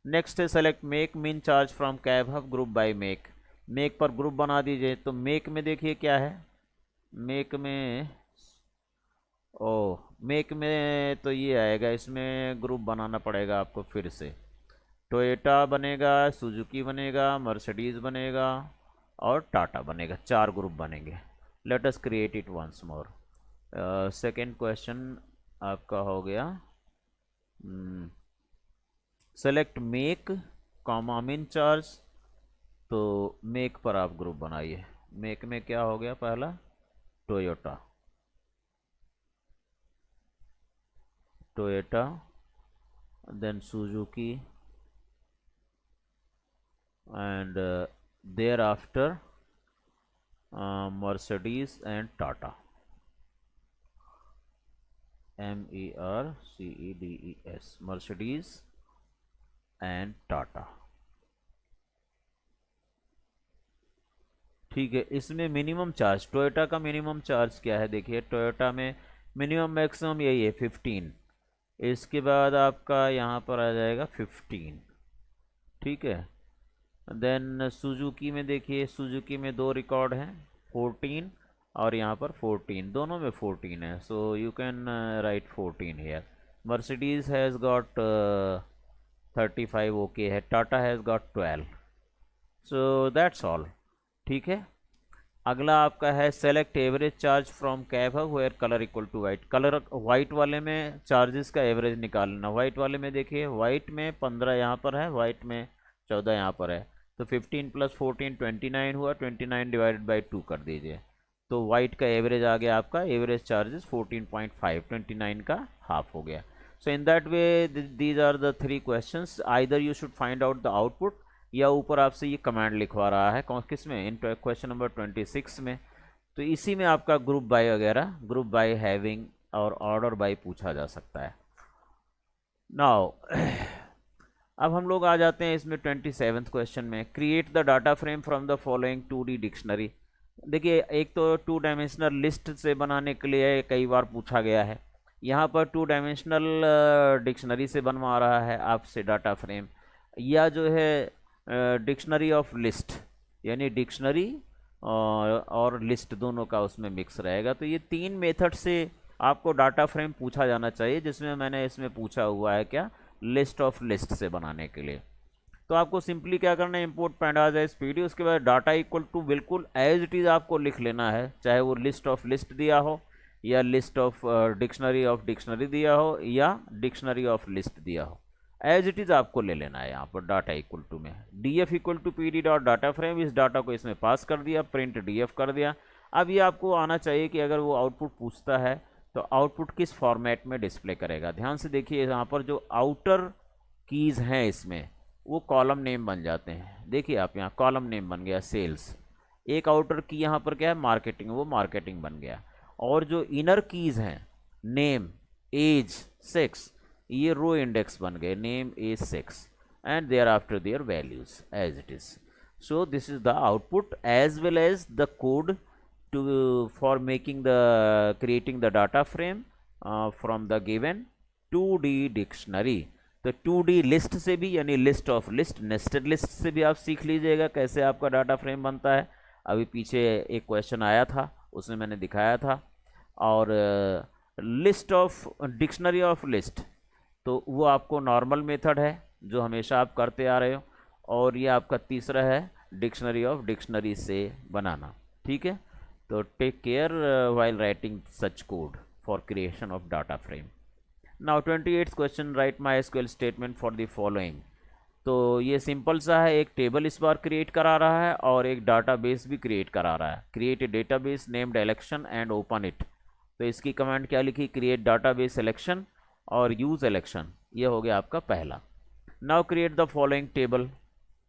नेक्स्ट है select make mean charge from cab hub group bye make. Make पर ग्रुप बना दीजिए। तो मेक में देखिए क्या है, मेक में मेक में तो ये आएगा, इसमें ग्रुप बनाना पड़ेगा आपको फिर से। टोयोटा बनेगा, सुजुकी बनेगा, मर्सिडीज़ बनेगा और टाटा बनेगा, 4 ग्रुप बनेंगे। Let us create it once more. Second question आपका हो गया, select make comma min charge. तो मेक पर आप ग्रुप बनाइए। मेक में क्या हो गया, पहला Toyota, then Suzuki and thereafter Mercedes and Tata, MERCEDES, Mercedes and Tata. ठीक है। इसमें मिनिमम चार्ज, टोयोटा का मिनिमम चार्ज क्या है, देखिए टोयोटा में मिनिमम मैक्सिमम यही है 15। इसके बाद आपका यहाँ पर आ जाएगा 15, ठीक है। देन सुजुकी में देखिए, सुजुकी में 2 रिकॉर्ड हैं, 14 और यहाँ पर 14, दोनों में 14 है। So you can write 14 here. Mercedes has got 35 okay है, Tata has got 12। So that's all, ठीक है। अगला आपका है select average charge from cab hub where colour equal to white. Colour white वाले में चार्जेस का एवरेज निकालना। वाइट वाले में देखिए, वाइट में 15 यहाँ पर है, वाइट में 14 यहाँ पर है। तो 15 + 14 29 हुआ, 29 डिवाइडेड बाई 2 कर दीजिए। तो वाइट का एवरेज आ गया आपका, एवरेज चार्जेस 14.5, 29 का हाफ हो गया। So in that way these are the 3 questions. Either you should find out the output, या ऊपर आपसे ये कमांड लिखवा रहा है किस में, इन क्वेश्चन नंबर 26 में। तो इसी में आपका ग्रुप बाय वगैरह, ग्रुप बाय हैविंग और ऑर्डर बाय पूछा जा सकता है। नाउ अब हम लोग आ जाते हैं इसमें 27th क्वेश्चन में, create the data frame from the following 2D dictionary. देखिए एक तो 2 डायमेंशनल लिस्ट से बनाने के लिए कई बार पूछा गया है, यहाँ पर 2 डायमेंशनल डिक्शनरी से बनवा रहा है आपसे डाटा फ्रेम, या जो है डिक्शनरी ऑफ लिस्ट, यानी डिक्शनरी और लिस्ट दोनों का उसमें मिक्स रहेगा। तो ये 3 मेथड से आपको डाटा फ्रेम पूछा जाना चाहिए, जिसमें मैंने इसमें पूछा हुआ है क्या, लिस्ट ऑफ लिस्ट से बनाने के लिए। तो आपको सिंपली क्या करना है, इंपोर्ट पैंडाज एज पीडी, उसके बाद डाटा इक्वल टू बिल्कुल एज इट इज़ आपको लिख लेना है, चाहे वो लिस्ट ऑफ लिस्ट दिया हो या list of dictionary of dictionary दिया हो या डिक्शनरी ऑफ लिस्ट दिया हो, एज इट इज़ आपको ले लेना है। यहाँ पर डाटा इक्वल टू में df equal to P D dot data frame, इस डाटा को इसमें पास कर दिया, प्रिंट df कर दिया। अब ये आपको आना चाहिए कि अगर वो आउटपुट पूछता है तो आउटपुट किस फॉर्मेट में डिस्प्ले करेगा। ध्यान से देखिए, यहाँ पर जो आउटर कीज़ हैं इसमें वो कॉलम नेम बन जाते हैं। देखिए आप यहाँ कॉलम नेम बन गया सेल्स, एक आउटर की यहाँ पर क्या है मार्केटिंग, वो मार्केटिंग बन गया। और जो इनर कीज हैं नेम, एज, सेक्स, ये रो इंडेक्स बन गए, name, age, sex, and thereafter their values as it is. So this is the output as well as the code to for making the creating the data frame from the given 2D dictionary. तो 2D list से भी, यानी list of list, nested list से भी आप सीख लीजिएगा कैसे आपका डाटा फ्रेम बनता है. अभी पीछे एक क्वेश्चन आया था, उसमें मैंने दिखाया था. और list of dictionary of list, तो वो आपको नॉर्मल मेथड है जो हमेशा आप करते आ रहे हो. और ये आपका तीसरा है डिक्शनरी ऑफ डिक्शनरी से बनाना. ठीक है, तो take care while writing such code for creation of data frame. Now 28th question, write my SQL statement for the following. तो ये सिंपल सा है, एक टेबल इस बार क्रिएट करा रहा है और एक डाटाबेस भी क्रिएट करा रहा है. Create a database named election and open it. तो इसकी कमांड क्या लिखी, क्रिएट डाटाबेस इलेक्शन और यूज इलेक्शन. ये हो गया आपका पहला. Now create the following table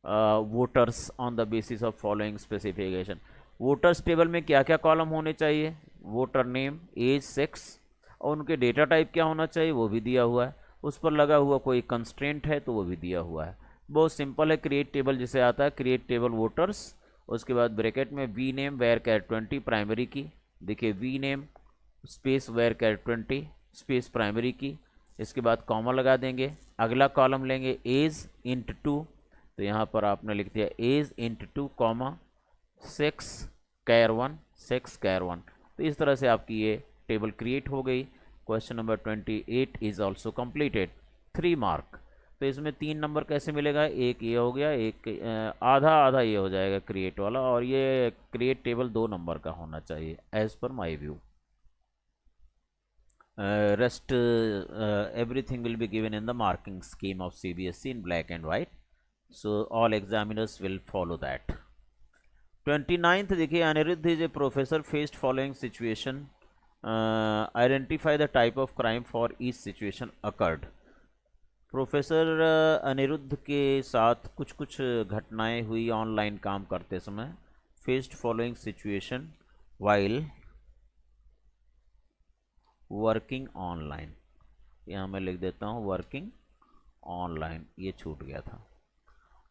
voters on the basis of following specification. Voters table में क्या क्या कॉलम होने चाहिए, वोटर नेम, एज, सेक्स, और उनके डेटा टाइप क्या होना चाहिए वो भी दिया हुआ है. उस पर लगा हुआ कोई कंस्ट्रेंट है तो वो भी दिया हुआ है. बहुत सिंपल है. क्रिएट टेबल जिसे आता है, क्रिएट टेबल वोटर्स, उसके बाद ब्रैकेट में V name varchar 20 primary key. देखिए V name space varchar 20 स्पेस प्राइमरी की. इसके बाद कॉमा लगा देंगे. अगला कॉलम लेंगे एज इंट 2, तो यहाँ पर आपने लिख दिया एज इंट 2 कॉमा सेक्स कैर 1, सेक्स कैर 1. तो इस तरह से आपकी ये टेबल क्रिएट हो गई. Question number 28 is also completed. 3 mark. तो इसमें 3 नंबर कैसे मिलेगा, एक ये हो गया, एक आधा आधा ये हो जाएगा क्रिएट वाला, और ये क्रिएट टेबल 2 नंबर का होना चाहिए as per my view. Rest everything will be given in the marking scheme of CBSE in black and white, so all examiners will follow that. 29th देखिए, Anirudh is a professor faced following situation, identify the type of crime for each situation occurred. Professor Anirudh के साथ कुछ कुछ घटनाएं हुई online काम करते समय. Faced following situation while working online. यहाँ मैं लिख देता हूँ वर्किंग ऑनलाइन, ये छूट गया था.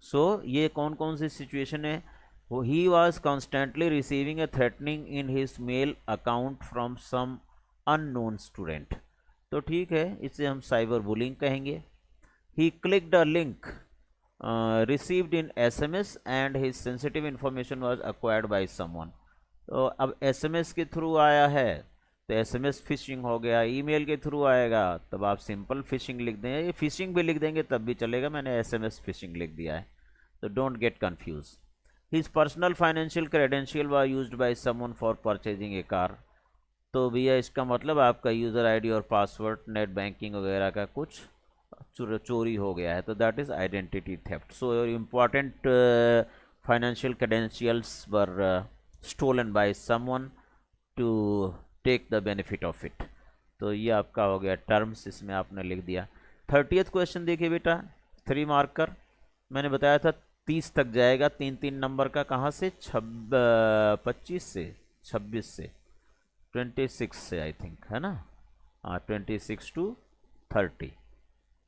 सो ये कौन कौन सी सिचुएशन है. He was constantly receiving a threatening in his mail account from some unknown student. तो ठीक है, इसे हम साइबर बुलिंग कहेंगे. He clicked a link received in SMS and his sensitive information was acquired by someone. तो अब SMS के through आया है तो SMS फिशिंग हो गया. ईमेल के थ्रू आएगा तब आप सिंपल फिशिंग लिख देंगे, ये फिशिंग भी लिख देंगे तब भी चलेगा, मैंने SMS फिशिंग लिख दिया है. तो don't get confuse. His personal financial credential were used by someone for purchasing a car. तो भैया इसका मतलब आपका यूज़र ID और पासवर्ड, नेट बैंकिंग वगैरह का कुछ चोरी हो गया है, तो that is identity theft. So your important financial credentials were stolen by someone to take the benefit of it. तो ये आपका हो गया टर्म्स, इसमें आपने लिख दिया. 30th क्वेश्चन देखिए बेटा, 3 मार्कर. मैंने बताया था 30 तक जाएगा, 3 नंबर का. कहाँ से, 25 से, 26 से, 26 से आई थिंक, है ना. हाँ, 26 to 30.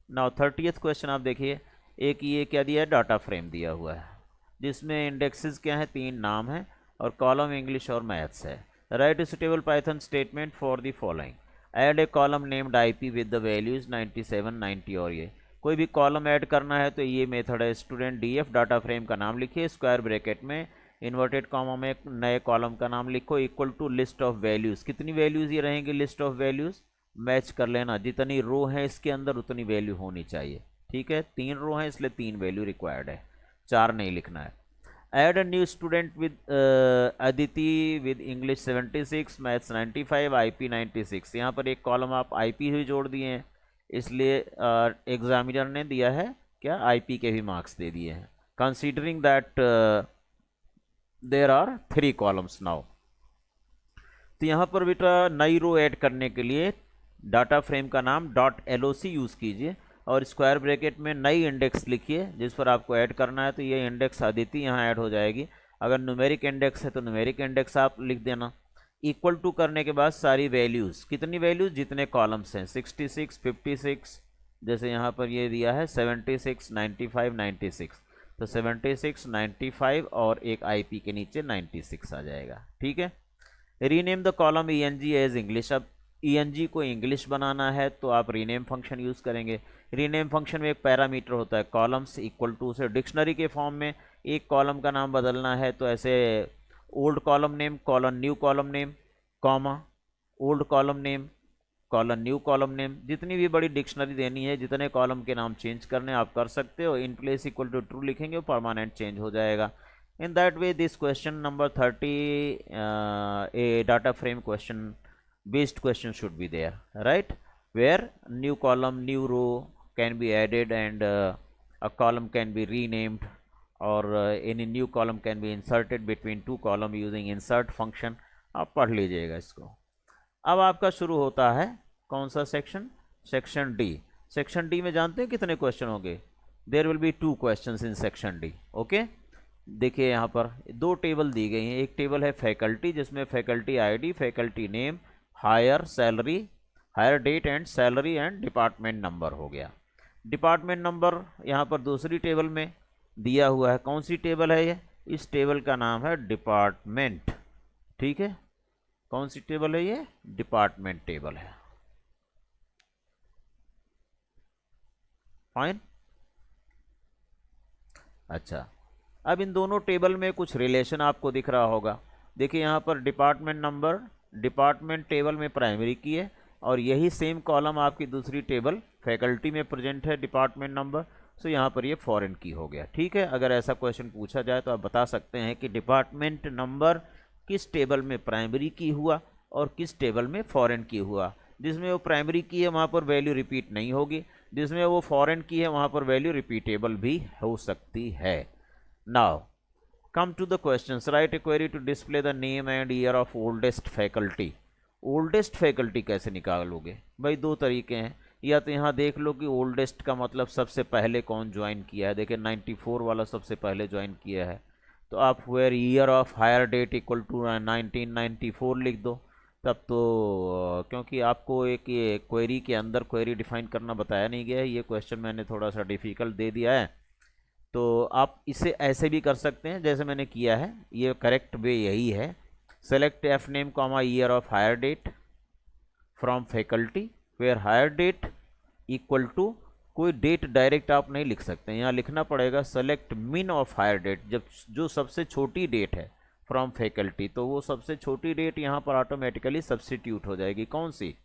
नाउ 30th क्वेश्चन आप देखिए. एक ये क्या दिया है, डाटा फ्रेम दिया हुआ है जिसमें इंडेक्सेस क्या है, 3 नाम है और कॉलम इंग्लिश और मैथ्स है. Write a suitable Python statement for the following. Add a column named IP with the values 97, 90 और ये कोई भी कॉलम ऐड करना है तो ये मेथड है. स्टूडेंट DF डाटा फ्रेम का नाम लिखिए, स्क्वायर ब्रैकेट में इन्वर्टेड कॉमा में नए कॉलम का नाम लिखो, equal to list of values. कितनी वैल्यूज़ ये रहेंगी, लिस्ट ऑफ वैल्यूज़ मैच कर लेना. जितनी रो है इसके अंदर उतनी वैल्यू होनी चाहिए. ठीक है, 3 रो हैं इसलिए 3 वैल्यू रिक्वायर्ड है, 4 नहीं लिखना है. Add a new student with Aditi with English 76, Maths 95, IP 96. यहाँ पर एक कॉलम आप IP भी जोड़ दिए हैं, इसलिए एग्जामिनर ने दिया है क्या, IP के भी मार्क्स दे दिए हैं. Considering that there are 3 columns now. तो यहाँ पर बेटा नई रो ऐड करने के लिए डाटा फ्रेम का नाम .loc यूज़ कीजिए और स्क्वायर ब्रैकेट में नई इंडेक्स लिखिए जिस पर आपको ऐड करना है. तो ये इंडेक्स अदिति यहाँ ऐड हो जाएगी. अगर न्यूमेरिक इंडेक्स है तो न्यूमेरिक इंडेक्स आप लिख देना. इक्वल टू करने के बाद सारी वैल्यूज़, कितनी वैल्यूज़, जितने कॉलम्स हैं, 66, 56, जैसे यहाँ पर ये दिया है 76, 95, 96, तो 76, 95 और एक IP के नीचे 96 आ जाएगा। ठीक है। Rename the column ENG as English. अब ENG को इंग्लिश बनाना है तो आप रीनेम फंक्शन यूज़ करेंगे। रीनेम फंक्शन में एक पैरामीटर होता है कॉलम्स इक्वल टू से, डिक्शनरी के फॉर्म में एक कॉलम का नाम बदलना है तो ऐसे old column name colon new column name comma old column name colon new column name, जितनी भी बड़ी डिक्शनरी देनी है, जितने कॉलम के नाम चेंज करने आप कर सकते हो। In place equal to true लिखेंगे, परमानेंट चेंज हो जाएगा। In that way, this question number 30, a data frame question based question should be there, right? Where new column, new row can be added and a column can be renamed or any new column can be inserted between two column using insert function। आप पढ़ लीजिएगा इसको। अब आपका शुरू होता है कौन सा section, section D. Section D में जानते हैं कितने क्वेश्चन होंगे? There will be 2 questions in section D. Okay, देखिए यहाँ पर 2 टेबल दी गई हैं। एक टेबल है फैकल्टी जिसमें faculty ID, faculty name, hire salary, hire date and salary and department number हो गया। डिपार्टमेंट नंबर यहाँ पर दूसरी टेबल में दिया हुआ है। कौन सी टेबल है ये? इस टेबल का नाम है डिपार्टमेंट। ठीक है, कौन सी टेबल है ये? डिपार्टमेंट टेबल है। फाइन। अच्छा, अब इन दोनों टेबल में कुछ रिलेशन आपको दिख रहा होगा। देखिए यहाँ पर डिपार्टमेंट नंबर डिपार्टमेंट टेबल में प्राइमरी की है और यही सेम कॉलम आपकी दूसरी टेबल फैकल्टी में प्रेजेंट है डिपार्टमेंट नंबर, सो यहाँ पर ये फॉरेन की हो गया। ठीक है, अगर ऐसा क्वेश्चन पूछा जाए तो आप बता सकते हैं कि डिपार्टमेंट नंबर किस टेबल में प्राइमरी की हुआ और किस टेबल में फॉरेन की हुआ। जिसमें वो प्राइमरी की है वहाँ पर वैल्यू रिपीट नहीं होगी, जिसमें वो फॉरेन की है वहाँ पर वैल्यू रिपीटेबल भी हो सकती है। Now, come to the questions. Write a query to display the name and year of oldest faculty. Oldest faculty कैसे निकालोगे भाई? 2 तरीके हैं। या तो यहाँ देख लो कि oldest का मतलब सबसे पहले कौन ज्वाइन किया है। देखिए 94 वाला सबसे पहले ज्वाइन किया है, तो आप where year of hire date equal to 1994 लिख दो। तब तो क्योंकि आपको एक ये क्वेरी के अंदर क्वेरी डिफाइन करना बताया नहीं गया है, ये क्वेश्चन मैंने थोड़ा सा डिफ़िकल्ट दे दिया है, तो आप इसे ऐसे भी कर सकते हैं जैसे मैंने किया है। ये करेक्ट वे यही है। Select F name comma year of hire date from faculty where hire date equal to, कोई डेट डायरेक्ट आप नहीं लिख सकते, यहाँ लिखना पड़ेगा सेलेक्ट मिन ऑफ हायर डेट, जब जो सबसे छोटी डेट है फ्रॉम फैकल्टी, तो वो सबसे छोटी डेट यहाँ पर ऑटोमेटिकली सब्स्टिट्यूट हो जाएगी। कौन सी?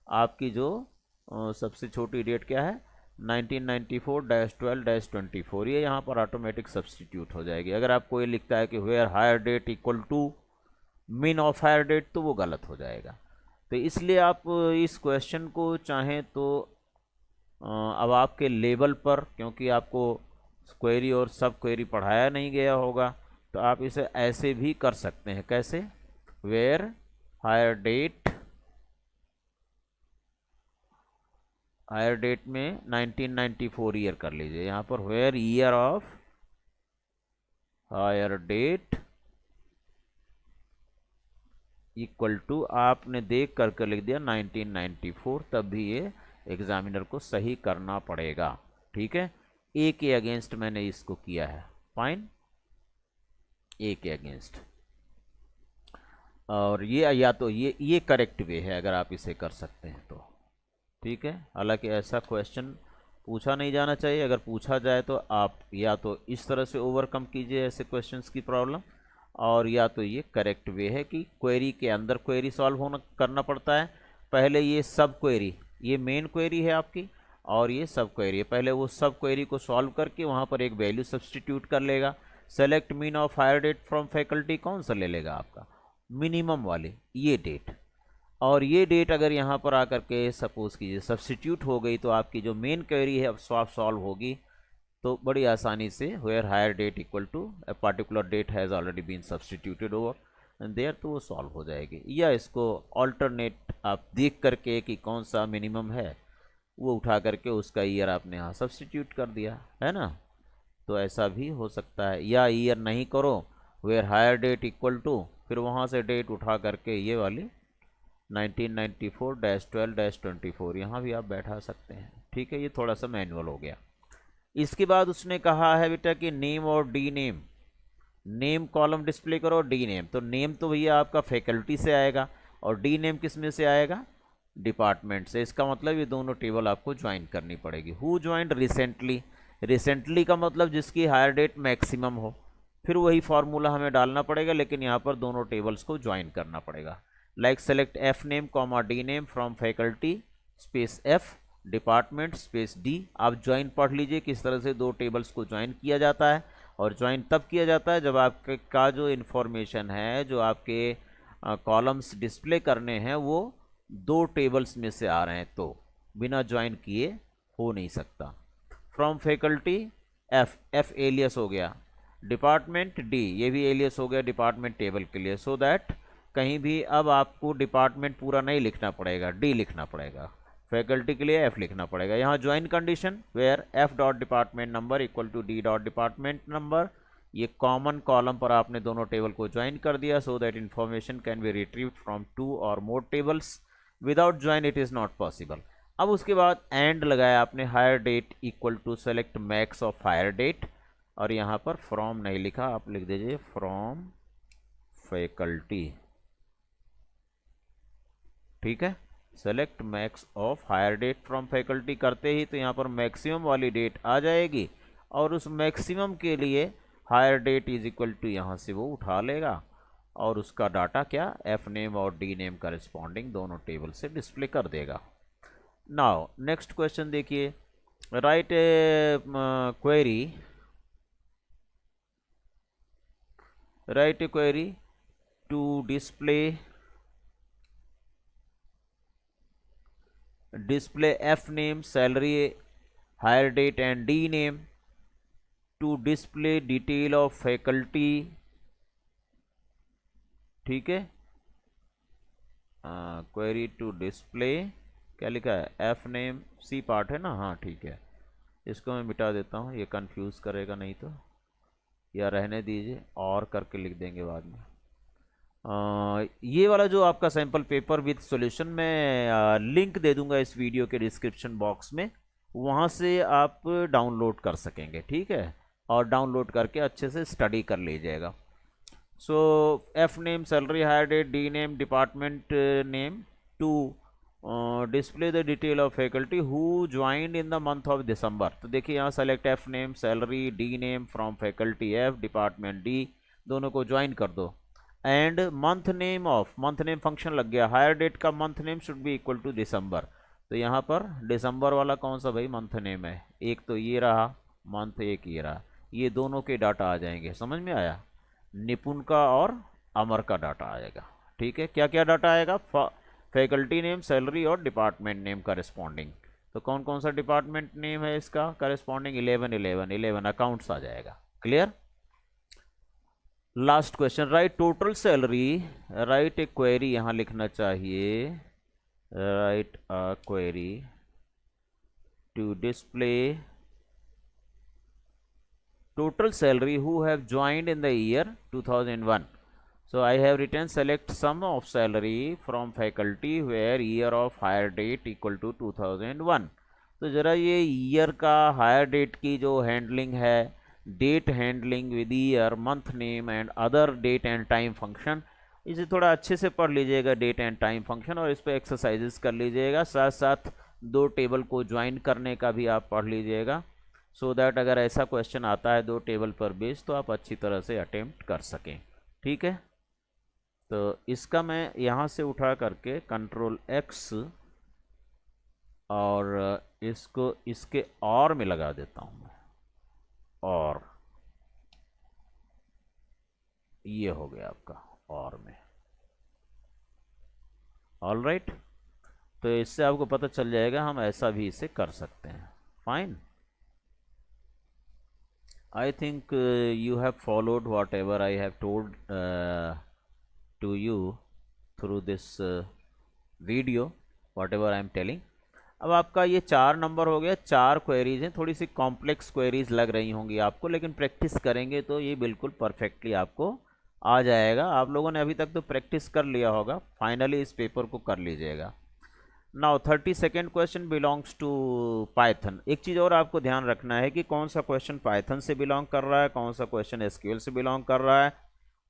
आपकी जो सबसे छोटी डेट क्या है? 1994-12-24, ये यहाँ पर ऑटोमेटिक सब्स्टिट्यूट हो जाएगी। अगर आपको ये लिखता है कि where hire date equal to min of hire date, तो वो गलत हो जाएगा। तो इसलिए आप इस क्वेश्चन को चाहें तो अब आपके लेवल पर, क्योंकि आपको क्वेरी और सब क्वेरी पढ़ाया नहीं गया होगा, तो आप इसे ऐसे भी कर सकते हैं। कैसे? वेयर हायर डेट में 1994 ईयर कर लीजिए यहाँ पर। Where year of hire date equal to, आपने देख करके लिख दिया 1994, तब भी ये एग्जामिनर को सही करना पड़ेगा। ठीक है, ए के अगेंस्ट मैंने इसको किया है। फाइन, ए के अगेंस्ट। और ये या तो ये करेक्ट वे है अगर आप इसे कर सकते हैं तो। ठीक है, हालांकि ऐसा क्वेश्चन पूछा नहीं जाना चाहिए। अगर पूछा जाए तो आप या तो इस तरह से ओवरकम कीजिए ऐसे क्वेश्चंस की प्रॉब्लम, और या तो ये करेक्ट वे है कि क्वेरी के अंदर क्वेरी सॉल्व होना करना पड़ता है। पहले ये सब क्वेरी, ये मेन क्वेरी है आपकी और ये सब क्वेरी है, पहले वो सब क्वेरी को सॉल्व करके वहाँ पर एक वैल्यू सब्सटीट्यूट कर लेगा। Select mean of hire date from faculty कौन सा ले लेगा? आपका मिनिमम वाले ये डेट, और ये डेट अगर यहाँ पर आकर के सपोज कीजिए सब्सटीट्यूट हो गई, तो आपकी जो मेन क्वेरी है अब सॉल्व होगी। तो बड़ी आसानी से where hire date equal to a particular date has already been substituted over there, तो वो सॉल्व हो जाएगी। या इसको ऑल्टरनेट आप देख करके कि कौन सा मिनिमम है वो उठा करके उसका ईयर आपने यहाँ सब्सटीट्यूट कर दिया है ना, तो ऐसा भी हो सकता है। या ईयर नहीं करो, where hire date equal to फिर वहाँ से डेट उठा करके ये वाली 1994-12-24 यहाँ भी आप बैठा सकते हैं। ठीक है, ये थोड़ा सा मैनुअल हो गया। इसके बाद उसने कहा है बेटा कि नेम और D name, name column display करो, डी नेम। तो नेम तो भैया आपका फैकल्टी से आएगा और डी नेम किस में से आएगा, डिपार्टमेंट से। इसका मतलब ये दोनों टेबल आपको ज्वाइन करनी पड़ेगी। हु ज्वाइंड रिसेंटली, रिसेंटली का मतलब जिसकी हायर डेट मैक्सिमम हो, फिर वही फार्मूला हमें डालना पड़ेगा, लेकिन यहाँ पर दोनों टेबल्स को ज्वाइन करना पड़ेगा। Like select F name comma D name from faculty space F department space D. आप ज्वाइन पढ़ लीजिए किस तरह से दो टेबल्स को ज्वाइन किया जाता है। और ज्वाइन तब किया जाता है जब आपके का जो इन्फॉर्मेशन है, जो आपके कॉलम्स डिस्प्ले करने हैं, वो दो टेबल्स में से आ रहे हैं, तो बिना ज्वाइन किए हो नहीं सकता। From faculty F, F alias हो गया, डिपार्टमेंट डी, ये भी एलियस हो गया डिपार्टमेंट टेबल के लिए। सो दैट कहीं भी अब आपको डिपार्टमेंट पूरा नहीं लिखना पड़ेगा, डी लिखना पड़ेगा। फैकल्टी के लिए एफ लिखना पड़ेगा। यहाँ join condition where F dot department number equal to D dot department number, ये कॉमन कॉलम पर आपने दोनों टेबल को ज्वाइन कर दिया। So that information can be retrieved from 2 और more tables, without join it is not possible. अब उसके बाद एंड लगाया आपने, hire date equal to select max of hire date, और यहाँ पर फ्रॉम नहीं लिखा, आप लिख दीजिए फ्रॉम फैकल्टी। ठीक है, select max of hire date from faculty करते ही तो यहाँ पर मैक्सिमम वाली डेट आ जाएगी, और उस मैक्सिमम के लिए hire date is equal to यहाँ से वो उठा लेगा, और उसका डाटा क्या, एफ नेम और डी नेम करस्पॉन्डिंग दोनों टेबल से डिस्प्ले कर देगा। नाउ नेक्स्ट क्वेश्चन देखिए, write a query, write a query to display F name, salary, hire date and D name, to display detail of faculty। ठीक है, query to display, क्या लिखा है, एफ नेम, सी पार्ट है ना, हाँ ठीक है, इसको मैं मिटा देता हूँ, ये कंफ्यूज करेगा नहीं तो, या रहने दीजिए और करके लिख देंगे बाद में। ये वाला जो आपका सैम्पल पेपर विद सॉल्यूशन मैं लिंक दे दूंगा इस वीडियो के डिस्क्रिप्शन बॉक्स में, वहाँ से आप डाउनलोड कर सकेंगे। ठीक है, और डाउनलोड करके अच्छे से स्टडी कर लीजिएगा। So F name, salary, hire date, D name, department name, to display the detail of faculty who joined in the month of December. तो देखिए यहाँ select F name, salary, D name from faculty F, department D, दोनों को join कर दो। And month name of, month name function लग गया, hire date का month name should be equal to December. तो यहाँ पर दिसंबर वाला कौन सा भाई मंथ नेम है, एक तो ये रहा मंथ, एक ये रहा, ये दोनों के डाटा आ जाएंगे। समझ में आया, निपुण का और अमर का डाटा आएगा। ठीक है, क्या क्या डाटा आएगा, फैकल्टी नेम, सैलरी और डिपार्टमेंट नेम करस्पॉन्डिंग। तो कौन कौन सा डिपार्टमेंट नेम है इसका करस्पॉन्डिंग, 11 अकाउंट्स आ जाएगा। Clear. Last question, write total salary, write a query, यहाँ लिखना चाहिए write a query to display total salary who have joined in the year 2001. So I have written select sum of salary from faculty where year of hire date equal to 2001. तो ज़रा ये year का higher date की जो handling है, date handling with year, month name and other date and time function, इसे थोड़ा अच्छे से पढ़ लीजिएगा डेट एंड टाइम फंक्शन, और इस पर एक्सरसाइजेस कर लीजिएगा। साथ साथ दो टेबल को ज्वाइन करने का भी आप पढ़ लीजिएगा, सो दैट अगर ऐसा क्वेश्चन आता है दो टेबल पर बेस तो आप अच्छी तरह से अटेम्प्ट कर सकें। ठीक है, तो इसका मैं यहाँ से उठा करके कंट्रोल एक्स और इसको इसके और में लगा देता हूँ मैं, और ये हो गया आपका और में। ऑल राइट, तो इससे आपको पता चल जाएगा हम ऐसा भी इसे कर सकते हैं। Fine, I think you have followed whatever I have told to you through this video, whatever I am telling. अब आपका ये 4 नंबर हो गया, 4 क्वेरीज हैं, थोड़ी सी कॉम्प्लेक्स क्वेरीज लग रही होंगी आपको, लेकिन प्रैक्टिस करेंगे तो ये बिल्कुल परफेक्टली आपको आ जाएगा। आप लोगों ने अभी तक तो प्रैक्टिस कर लिया होगा, फाइनली इस पेपर को कर लीजिएगा। Now 32nd question belongs to Python. एक चीज़ और आपको ध्यान रखना है कि कौन सा क्वेश्चन पाइथन से बिलोंग कर रहा है, कौन सा क्वेश्चन एसक्यूएल से बिलोंग कर रहा है,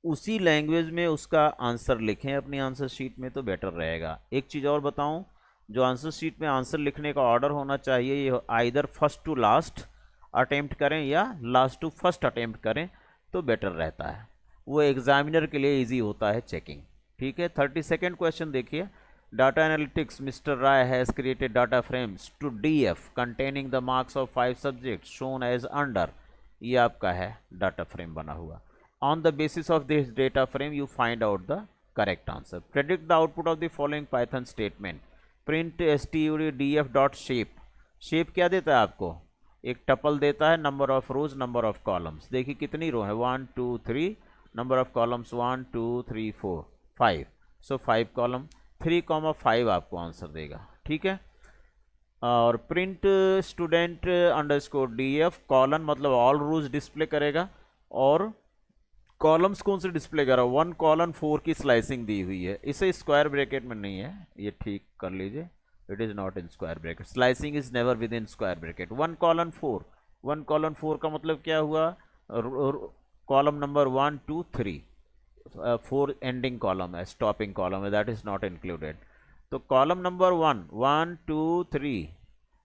उसी लैंग्वेज में उसका आंसर लिखें अपनी आंसर शीट में तो बेटर रहेगा। एक चीज़ और बताऊं, जो आंसर शीट में आंसर लिखने का ऑर्डर होना चाहिए ये either first to last attempt करें या लास्ट टू फर्स्ट अटेम्प्ट करें तो बेटर रहता है, वो एग्जामिनर के लिए इजी होता है चेकिंग। ठीक है, 32nd क्वेश्चन देखिए। Data analytics mister Rai has created data frames to DF containing the marks of 5 subjects shown as under. ये आपका है डाटा फ्रेम बना हुआ। On the basis of this data frame, you find out the correct answer. Predict the output of the following Python statement. Print std.df dot shape. Shape क्या देता है आपको? एक टपल देता है, number of rose, number of columns. देखिए कितनी रो है, 1 2 3, number of columns 1 2 3 4 5, so 5 column, 3,5 आपको आंसर देगा। ठीक है, और print student underscore df colon मतलब ऑल रोज डिस्प्ले करेगा, और कॉलम्स कौन से डिस्प्ले कर रहा है, 1 कॉलन 4 की स्लाइसिंग दी हुई है, इसे स्क्वायर ब्रैकेट में नहीं है, ये ठीक कर लीजिए, it is not in square bracket, slicing is never with in square bracket. 1 colon 4, 1 colon 4 का मतलब क्या हुआ, कॉलम नंबर 1 2 3, 4 एंडिंग कॉलम है, स्टॉपिंग कॉलम है, दैट इज नॉट इंक्लूडेड। तो कॉलम नंबर 1 1 2 3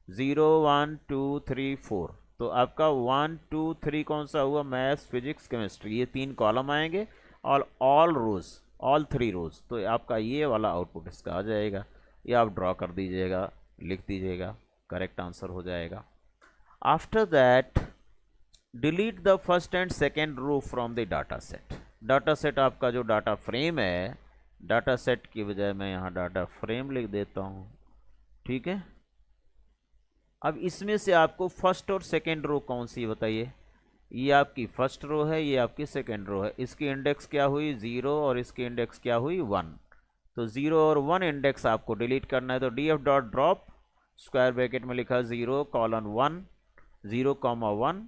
0 1 2 3 4, तो आपका 1 2 3 कौन सा हुआ, मैथ्स फिजिक्स केमिस्ट्री, ये 3 कॉलम आएंगे और ऑल रोज, ऑल 3 रोज, तो आपका ये वाला आउटपुट इसका आ जाएगा। ये आप ड्रॉ कर दीजिएगा, लिख दीजिएगा, करेक्ट आंसर हो जाएगा। After that delete the first and second row from the data set. Data set आपका जो डाटा फ्रेम है, डाटा सेट की बजाय मैं यहाँ डाटा फ्रेम लिख देता हूँ। ठीक है, अब इसमें से आपको फर्स्ट और सेकेंड रो कौन सी बताइए, ये आपकी फर्स्ट रो है, ये आपकी सेकेंड रो है, इसकी इंडेक्स क्या हुई 0 और इसकी इंडेक्स क्या हुई 1, तो 0 और 1 इंडेक्स आपको डिलीट करना है, तो df dot drop square bracket में लिखा 0 कॉलन 1 0 कॉमा 1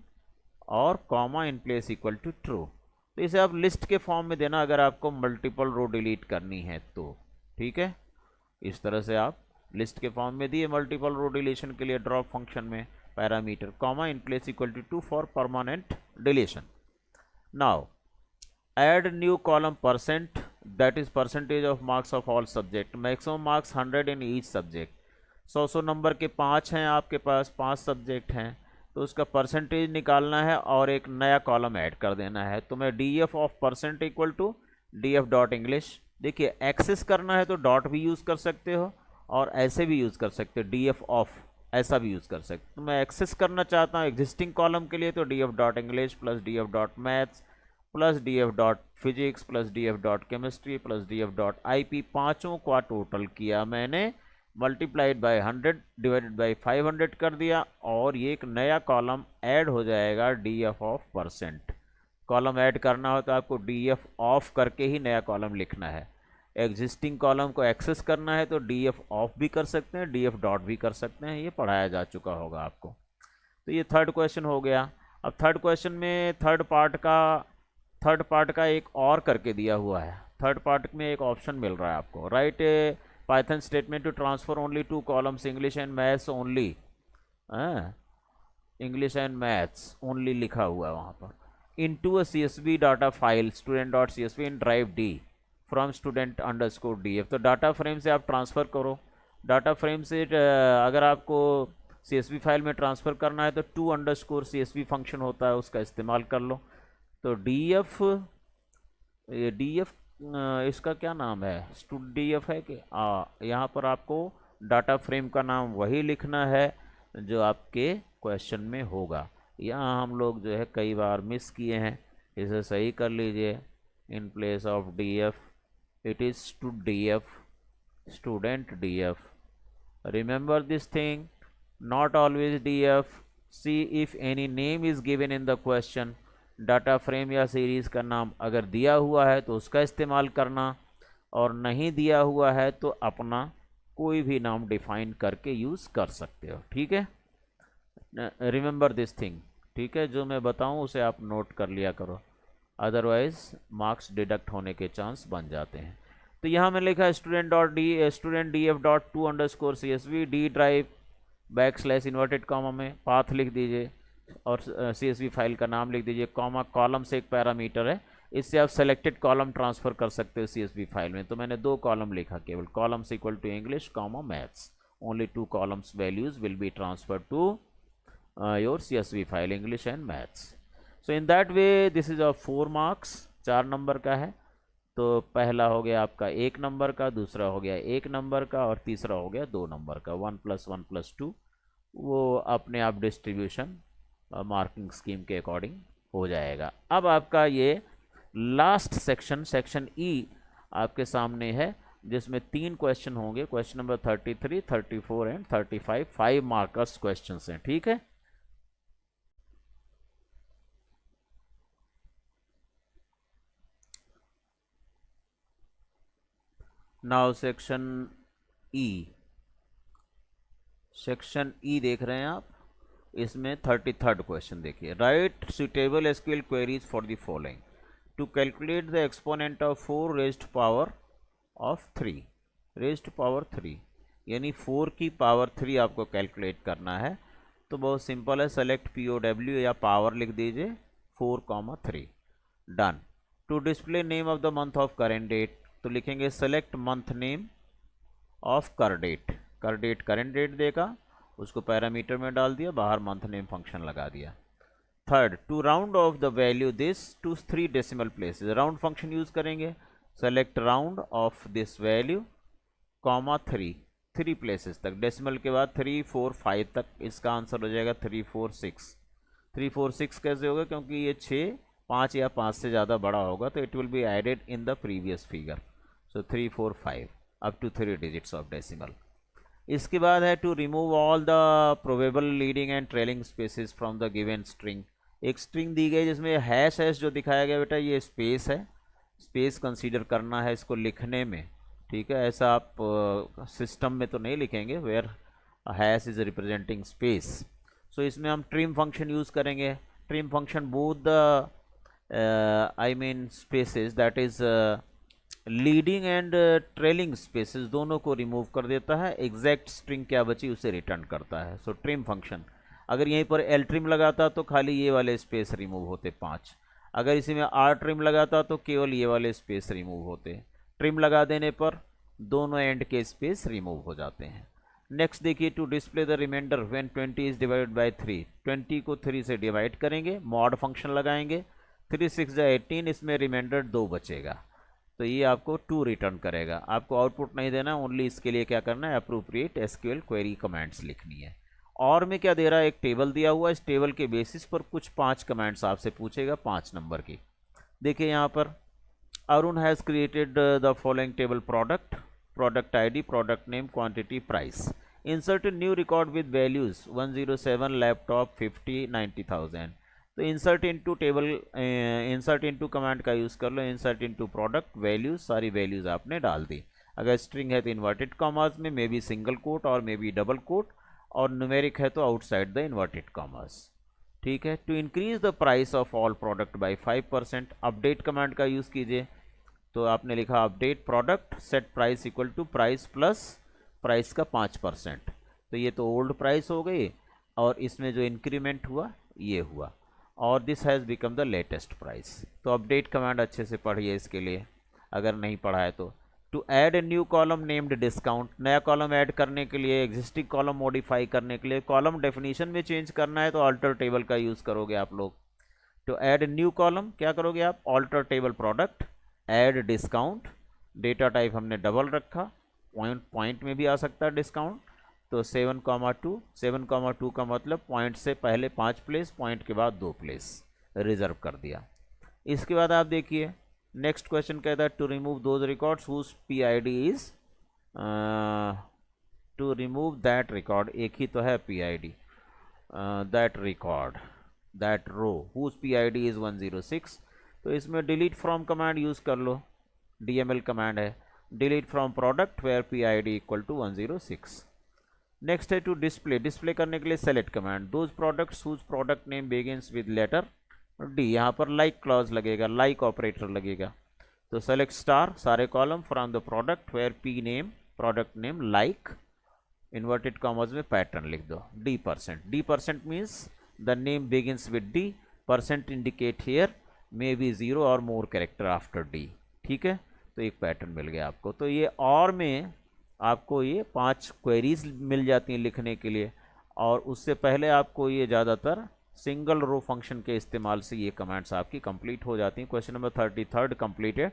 और comma in place equal to true. तो इसे आप लिस्ट के फॉर्म में देना अगर आपको मल्टीपल रो डिलीट करनी है तो। ठीक है, इस तरह से आप लिस्ट के फॉर्म में दिए मल्टीपल रो डिलीशन के लिए ड्रॉप फंक्शन में parameter comma in place equal to 2 for permanent deletion. Now add new column percent, that is percentage of marks of all subject, maximum marks 100 in each subject. 100 number के 5 हैं आपके पास, 5 subject हैं, तो उसका percentage निकालना है और एक नया कॉलम ऐड कर देना है। तो मैं df of percent equal to df dot English, देखिए एक्सेस करना है तो डॉट भी यूज़ कर सकते हो और ऐसे भी यूज़ कर सकते हो, df ऑफ ऐसा भी यूज़ कर सकते हो। तो मैं एक्सेस करना चाहता हूँ एग्जिस्टिंग कॉलम के लिए, तो df dot English plus df dot maths plus df dot physics plus df dot chemistry plus df dot IP, पाँचों का टोटल किया मैंने, मल्टीप्लाइड बाय 100 डिवाइडेड बाय 500 कर दिया, और ये एक नया कॉलम ऐड हो जाएगा df of percent. Column add करना हो तो आपको df ऑफ करके ही नया कॉलम लिखना है। एग्जिस्टिंग कॉलम को एक्सेस करना है तो df ऑफ भी कर सकते हैं, df डॉट भी कर सकते हैं, ये पढ़ाया जा चुका होगा आपको। तो ये थर्ड क्वेश्चन हो गया। अब थर्ड क्वेश्चन में थर्ड पार्ट का एक और करके दिया हुआ है, थर्ड पार्ट में एक ऑप्शन मिल रहा है आपको, write Python statement to transfer only 2 columns English and maths only, English and maths only लिखा हुआ है वहाँ पर, into a CSV data file student dot CSV in drive D from student underscore DF। तो data frame से आप transfer करो, data frame से अगर आपको CSV फाइल में ट्रांसफ़र करना है तो टू अंडरस्कोर CSV फंक्शन होता है, उसका इस्तेमाल कर लो। तो DF इसका क्या नाम है, std.df है कि यहाँ पर आपको डाटा फ्रेम का नाम वही लिखना है जो आपके क्वेश्चन में होगा। यहाँ हम लोग जो है कई बार मिस किए हैं, इसे सही कर लीजिए। In place of df it is std.df, student df, remember this thing, not always df। see if any name is given in the question, data frame या सीरीज़ का नाम अगर दिया हुआ है तो उसका इस्तेमाल करना, और नहीं दिया हुआ है तो अपना कोई भी नाम डिफाइन करके यूज़ कर सकते हो। ठीक है, रिमेंबर दिस थिंग, ठीक है, जो मैं बताऊं उसे आप नोट कर लिया करो। अदरवाइज मार्क्स डिडक्ट होने के चांस बन जाते हैं। तो यहाँ मैंने लिखा student D F dot to underscore C S V D drive backslash inverted comma में पाथ लिख दीजिए और सी एस वी फाइल का नाम लिख दीजिए, कॉमा कॉलम से एक पैरामीटर है, इससे आप सेलेक्टेड कॉलम ट्रांसफर कर सकते हो सी एस वी फाइल में। तो मैंने 2 कॉलम लिखा, केवल columns equal to English comma maths, only 2 columns values will be transfer to your CSV file English and maths. So in that way this is 4 marks, 4 number का है। तो पहला हो गया आपका 1 नंबर का, दूसरा हो गया 1 नंबर का और तीसरा हो गया 2 नंबर का। 1 + 1 + 2 वो अपने आप डिस्ट्रीब्यूशन मार्किंग स्कीम के अकॉर्डिंग हो जाएगा। अब आपका ये लास्ट सेक्शन ई आपके सामने है, जिसमें 3 क्वेश्चन होंगे, question number 33, 34 and 35, 5 markers question हैं, ठीक है। नाउ सेक्शन ई देख रहे हैं आप, इसमें 33rd क्वेश्चन देखिए, write suitable SQL queries for the following to calculate the exponent of 4 raised power of 3 raised power 3, यानी 4 की पावर 3 आपको कैलकुलेट करना है। तो बहुत सिंपल है, सेलेक्ट POW या पावर लिख दीजिए 4,3, done. To display name of the month of current date, तो लिखेंगे सेलेक्ट मंथ नेम ऑफ कर डेट करेंट डेट देगा, उसको पैरामीटर में डाल दिया, बाहर मंथ नेम फंक्शन लगा दिया। Third, to round off the value this to 3 decimal places, round function use करेंगे, select round off this value comma 3 places तक, डेसिमल के बाद 3, 4, 5 तक, इसका आंसर हो जाएगा 3, 4, 6। 3, 4, 6 कैसे होगा, क्योंकि ये 6, 5 या 5 से ज़्यादा बड़ा होगा तो it will be added in the previous figure. So 3, 4, 5 up to 3 digits of decimal. इसके बाद है to remove all the probable leading and trailing spaces from the given string. एक स्ट्रिंग दी गई जिसमें हैश जो दिखाया गया बेटा, ये स्पेस है, स्पेस कंसीडर करना है इसको लिखने में, ठीक है। ऐसा आप सिस्टम में तो नहीं लिखेंगे where hash is representing space. So इसमें हम ट्रिम फंक्शन यूज़ करेंगे। Trim function both the spaces that is leading and trailing spaces दोनों को रिमूव कर देता है, एग्जैक्ट स्ट्रिंग क्या बची उसे रिटर्न करता है। सो ट्रिम फंक्शन, अगर यहीं पर एल ट्रिम लगाता तो खाली ये वाले स्पेस रिमूव होते 5, अगर इसी में आर ट्रिम लगाता तो केवल ये वाले स्पेस रिमूव होते। ट्रिम लगा देने पर दोनों एंड के स्पेस रिमूव हो जाते हैं। नेक्स्ट देखिए, to display the remainder when 20 is divided by 3, 20 को 3 से डिवाइड करेंगे, मॉड फंक्शन लगाएंगे, 3 6 18, इसमें रिमाइंडर 2 बचेगा, तो ये आपको 2 रिटर्न करेगा। आपको आउटपुट नहीं देना, ओनली इसके लिए क्या करना है, अप्रोप्रिएट एसक्यूएल क्वेरी कमांड्स लिखनी है। और में क्या दे रहा है, एक टेबल दिया हुआ है, इस टेबल के बेसिस पर कुछ 5 कमांड्स आपसे पूछेगा, 5 नंबर की। देखिए यहाँ पर Arun has created the following table, product ID, product name, quantity, price. Insert new record with values 107, laptop 50, 90,000। तो insert into table, insert into command का यूज़ कर लो, इंसर्ट इनटू प्रोडक्ट वैल्यूज, सारी वैल्यूज आपने डाल दी। अगर स्ट्रिंग है तो इन्वर्टेड कॉमास में, मे बी सिंगल कोट और मे बी डबल कोट, और न्यूमेरिक है तो आउटसाइड द इन्वर्टेड कॉमास, ठीक है। To increase the price of all product by 5%, update command का यूज़ कीजिए, तो आपने लिखा update product set price equal to price plus price का 5%, तो ये तो ओल्ड प्राइस हो गई और इसमें जो इंक्रीमेंट हुआ ये हुआ, और this has become the latest price. तो अपडेट कमांड अच्छे से पढ़िए इसके लिए, अगर नहीं पढ़ा है तो। To add a new column named discount, नया कॉलम ऐड करने के लिए, एग्जिस्टिंग कॉलम मॉडिफाई करने के लिए, कॉलम डेफिनेशन में चेंज करना है तो अल्टर टेबल का यूज़ करोगे आप लोग। To add a new column क्या करोगे आप, alter table product add discount, data type हमने डबल रखा, पॉइंट में भी आ सकता है डिस्काउंट, तो 7,2, 7,2 का मतलब पॉइंट से पहले 5 प्लेस, पॉइंट के बाद 2 प्लेस रिजर्व कर दिया। इसके बाद आप देखिए नेक्स्ट क्वेश्चन कहता है to remove those records whose PID is, to remove that record, एक ही तो है PID, that record, that row whose PID is 106, तो इसमें डिलीट फ्रॉम कमांड यूज़ कर लो, DML कमांड है, delete from product where PID equal to 106। Next है टू डिस्प्ले, डिस्प्ले करने के लिए select command, those products whose product name begins with letter D, यहाँ पर लाइक क्लॉज लगेगा, लाइक ऑपरेटर लगेगा। तो सेलेक्ट स्टार सारे column from the product where P name product name like inverted commas में पैटर्न लिख दो D percent. D percent means the name begins with D, percent indicate here may be 0 और मोर character after D. ठीक है, तो एक pattern मिल गया आपको। तो ये और में आपको ये 5 क्वेरीज मिल जाती हैं लिखने के लिए, और उससे पहले आपको ये ज़्यादातर सिंगल रो फंक्शन के इस्तेमाल से ये कमांड्स आपकी कंप्लीट हो जाती हैं। Question number 33 completed.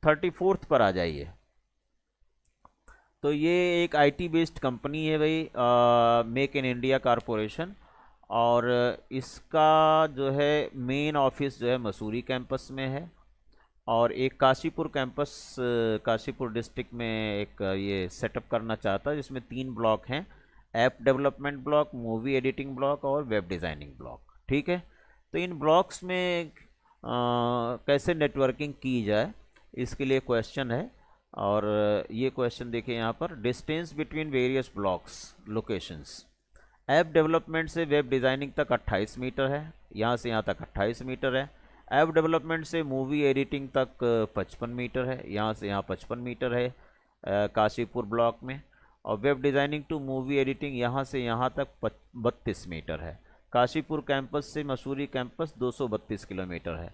34th पर आ जाइए। तो ये एक आईटी बेस्ड कंपनी है भाई, मेक इन इंडिया कारपोरेशन, और इसका जो है मेन ऑफिस जो है मसूरी कैंपस में है, और एक काशीपुर कैंपस काशीपुर डिस्ट्रिक्ट में एक ये सेटअप करना चाहता है, जिसमें 3 ब्लॉक हैं, app development block, movie editing block और वेब डिज़ाइनिंग ब्लॉक। ठीक है, तो इन ब्लॉक्स में कैसे नेटवर्किंग की जाए इसके लिए क्वेश्चन है, और ये क्वेश्चन देखिए यहाँ पर, distance between various blocks locations. App development से वेब डिज़ाइनिंग तक 28 मीटर है, यहाँ से यहाँ तक 28 मीटर है। ऐप डेवलपमेंट से मूवी एडिटिंग तक 55 मीटर है, यहाँ से यहाँ 55 मीटर है काशीपुर ब्लॉक में। और web designing to movie editing यहाँ से यहाँ तक 32 मीटर है। काशीपुर कैंपस से मसूरी कैंपस 232 किलोमीटर है।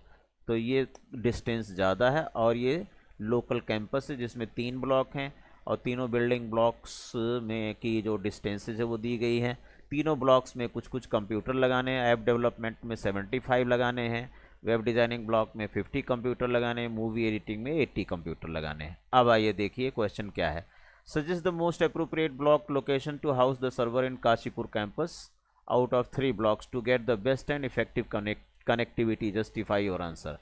तो ये डिस्टेंस ज़्यादा है, और ये लोकल कैंपस है जिसमें 3 ब्लॉक हैं, और तीनों बिल्डिंग ब्लॉक्स में की जो डिस्टेंसेज है वो दी गई हैं। तीनों ब्लॉक्स में कुछ कुछ कंप्यूटर लगाने हैं, ऐप डेवलपमेंट में 75 लगाने हैं, वेब डिज़ाइनिंग ब्लॉक में 50 कंप्यूटर लगाने हैं, मूवी एडिटिंग में 80 कंप्यूटर लगाने हैं। अब आइए देखिए क्वेश्चन क्या है। Suggest the most appropriate block location to house the server in Kashipur campus out of 3 blocks to get the best and effective connectivity, justify your answer.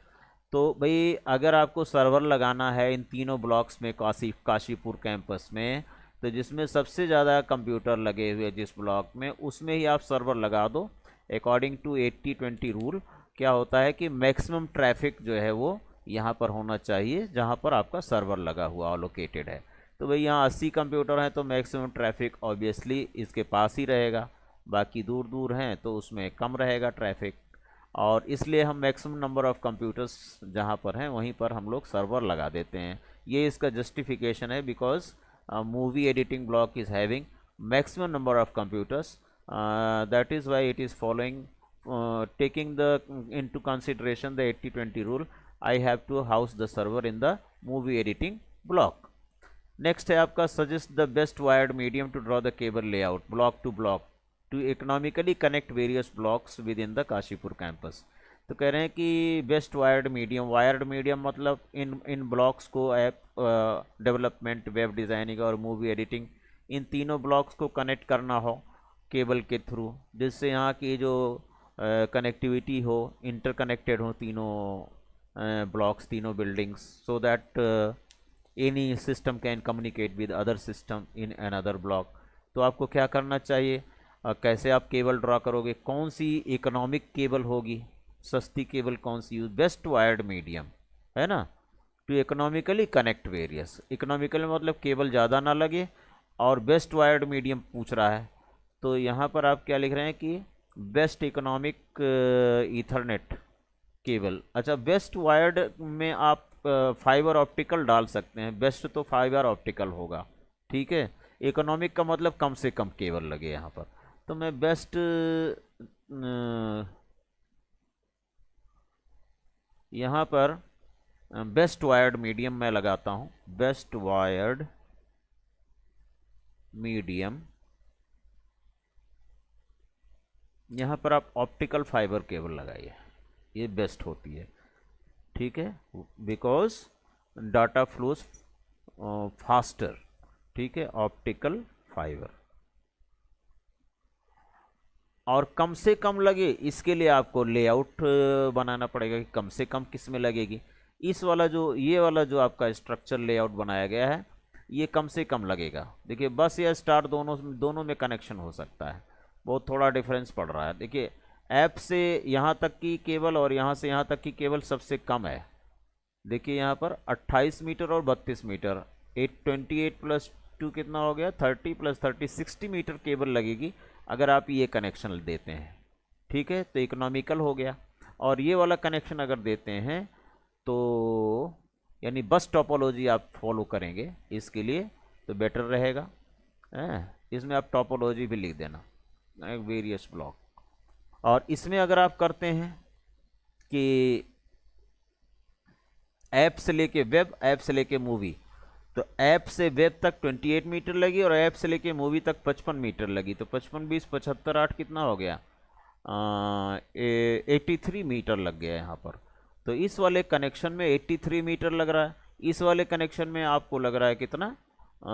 तो भाई अगर आपको सर्वर लगाना है इन तीनों ब्लॉक्स में काशीपुर कैंपस में, तो जिसमें सबसे ज़्यादा कंप्यूटर लगे हुए जिस ब्लॉक में, उसमें ही आप सर्वर लगा दो। अकॉर्डिंग टू 80-20 रूल क्या होता है कि मैक्सिमम ट्रैफिक जो है वो यहाँ पर होना चाहिए जहाँ पर आपका सर्वर लगा हुआ लोकेटेड है। तो भाई यहाँ 80 कंप्यूटर हैं, तो मैक्सिमम ट्रैफिक ऑब्वियसली इसके पास ही रहेगा, बाकी दूर दूर हैं तो उसमें कम रहेगा ट्रैफिक, और इसलिए हम मैक्सिमम नंबर ऑफ़ कंप्यूटर्स जहाँ पर हैं वहीं पर हम लोग सर्वर लगा देते हैं। ये इसका जस्टिफिकेशन है, because movie editing block is having maximum number of computers, that is why it is following taking the into consideration the 80-20 rule, I have to house the server in the movie editing block. Next है आपका suggest the best wired medium to draw the cable layout block to block to economically connect various blocks within the Kashipur campus। तो कह रहे हैं कि best wired medium मतलब इन blocks को app development, web designing और मूवी एडिटिंग, इन तीनों blocks को कनेक्ट करना हो केबल के थ्रू, जिससे यहाँ की जो कनेक्टिविटी हो, इंटरकनेक्टेड हो तीनों ब्लॉक्स, तीनों buildings, so that any system can communicate with other system in another block. तो आपको क्या करना चाहिए, कैसे आप केबल ड्रॉ करोगे, कौन सी इकोनॉमिक केबल होगी, सस्ती केबल कौन सी यूज, बेस्ट वायर्ड मीडियम है ना, to economically connect various. Economical मतलब केबल ज़्यादा ना लगे, और बेस्ट वायर्ड मीडियम पूछ रहा है, तो यहाँ पर आप क्या लिख रहे हैं कि बेस्ट इकोनॉमिक ईथरनेट केबल। अच्छा, बेस्ट वायर्ड में आप फाइबर ऑप्टिकल डाल सकते हैं, बेस्ट तो फाइबर ऑप्टिकल होगा, ठीक है। इकोनॉमिक का मतलब कम से कम केबल लगे यहाँ पर, तो मैं बेस्ट यहाँ पर बेस्ट वायर्ड मीडियम मैं लगाता हूँ, बेस्ट वायर्ड मीडियम। यहाँ पर आप ऑप्टिकल फाइबर केबल लगाइए, ये बेस्ट होती है, ठीक है, बिकॉज डाटा फ्लोज फास्टर, ठीक है, ऑप्टिकल फाइबर। और कम से कम लगे इसके लिए आपको लेआउट बनाना पड़ेगा कि कम से कम किस में लगेगी। इस वाला जो ये वाला जो आपका स्ट्रक्चर लेआउट बनाया गया है, ये कम से कम लगेगा। देखिए बस या स्टार दोनों में कनेक्शन हो सकता है, बहुत थोड़ा डिफरेंस पड़ रहा है। देखिए ऐप से यहाँ तक की केबल और यहाँ से यहाँ तक की केबल सबसे कम है। देखिए यहाँ पर 28 मीटर और 32 मीटर, 828 + 2 कितना हो गया, 30 + 30 60 मीटर केबल लगेगी अगर आप ये कनेक्शन देते हैं, ठीक है। तो इकोनॉमिकल हो गया। और ये वाला कनेक्शन अगर देते हैं तो यानी बस टोपोलॉजी आप फॉलो करेंगे इसके लिए तो बेटर रहेगा। इसमें आप टोपोलॉजी भी लिख देना, वेरियस ब्लॉक। और इसमें अगर आप करते हैं कि ऐप से लेके वेब, ऐप से लेके मूवी, तो ऐप से वेब तक 28 मीटर लगी और ऐप से लेके मूवी तक 55 मीटर लगी। तो 55 20 75 8 कितना हो गया, 83 मीटर लग गया यहाँ पर। तो इस वाले कनेक्शन में 83 मीटर लग रहा है, इस वाले कनेक्शन में आपको लग रहा है कितना,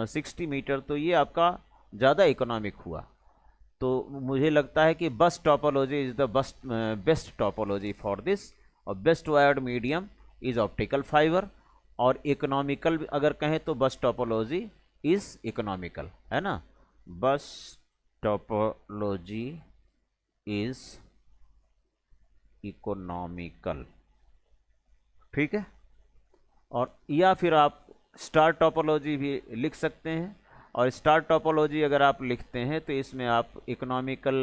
60 मीटर। तो ये आपका ज़्यादा इकोनॉमिक हुआ। तो मुझे लगता है कि bus topology is the best topology for this. और best wired medium is optical fibre, और इकोनॉमिकल अगर कहें तो बस टोपोलॉजी इज़ इकोनॉमिकल, है ना। बस टोपोलॉजी इज़ इकोनॉमिकल, ठीक है। और या फिर आप स्टार टोपोलॉजी भी लिख सकते हैं। और स्टार टोपोलॉजी अगर आप लिखते हैं तो इसमें आप इकोनॉमिकल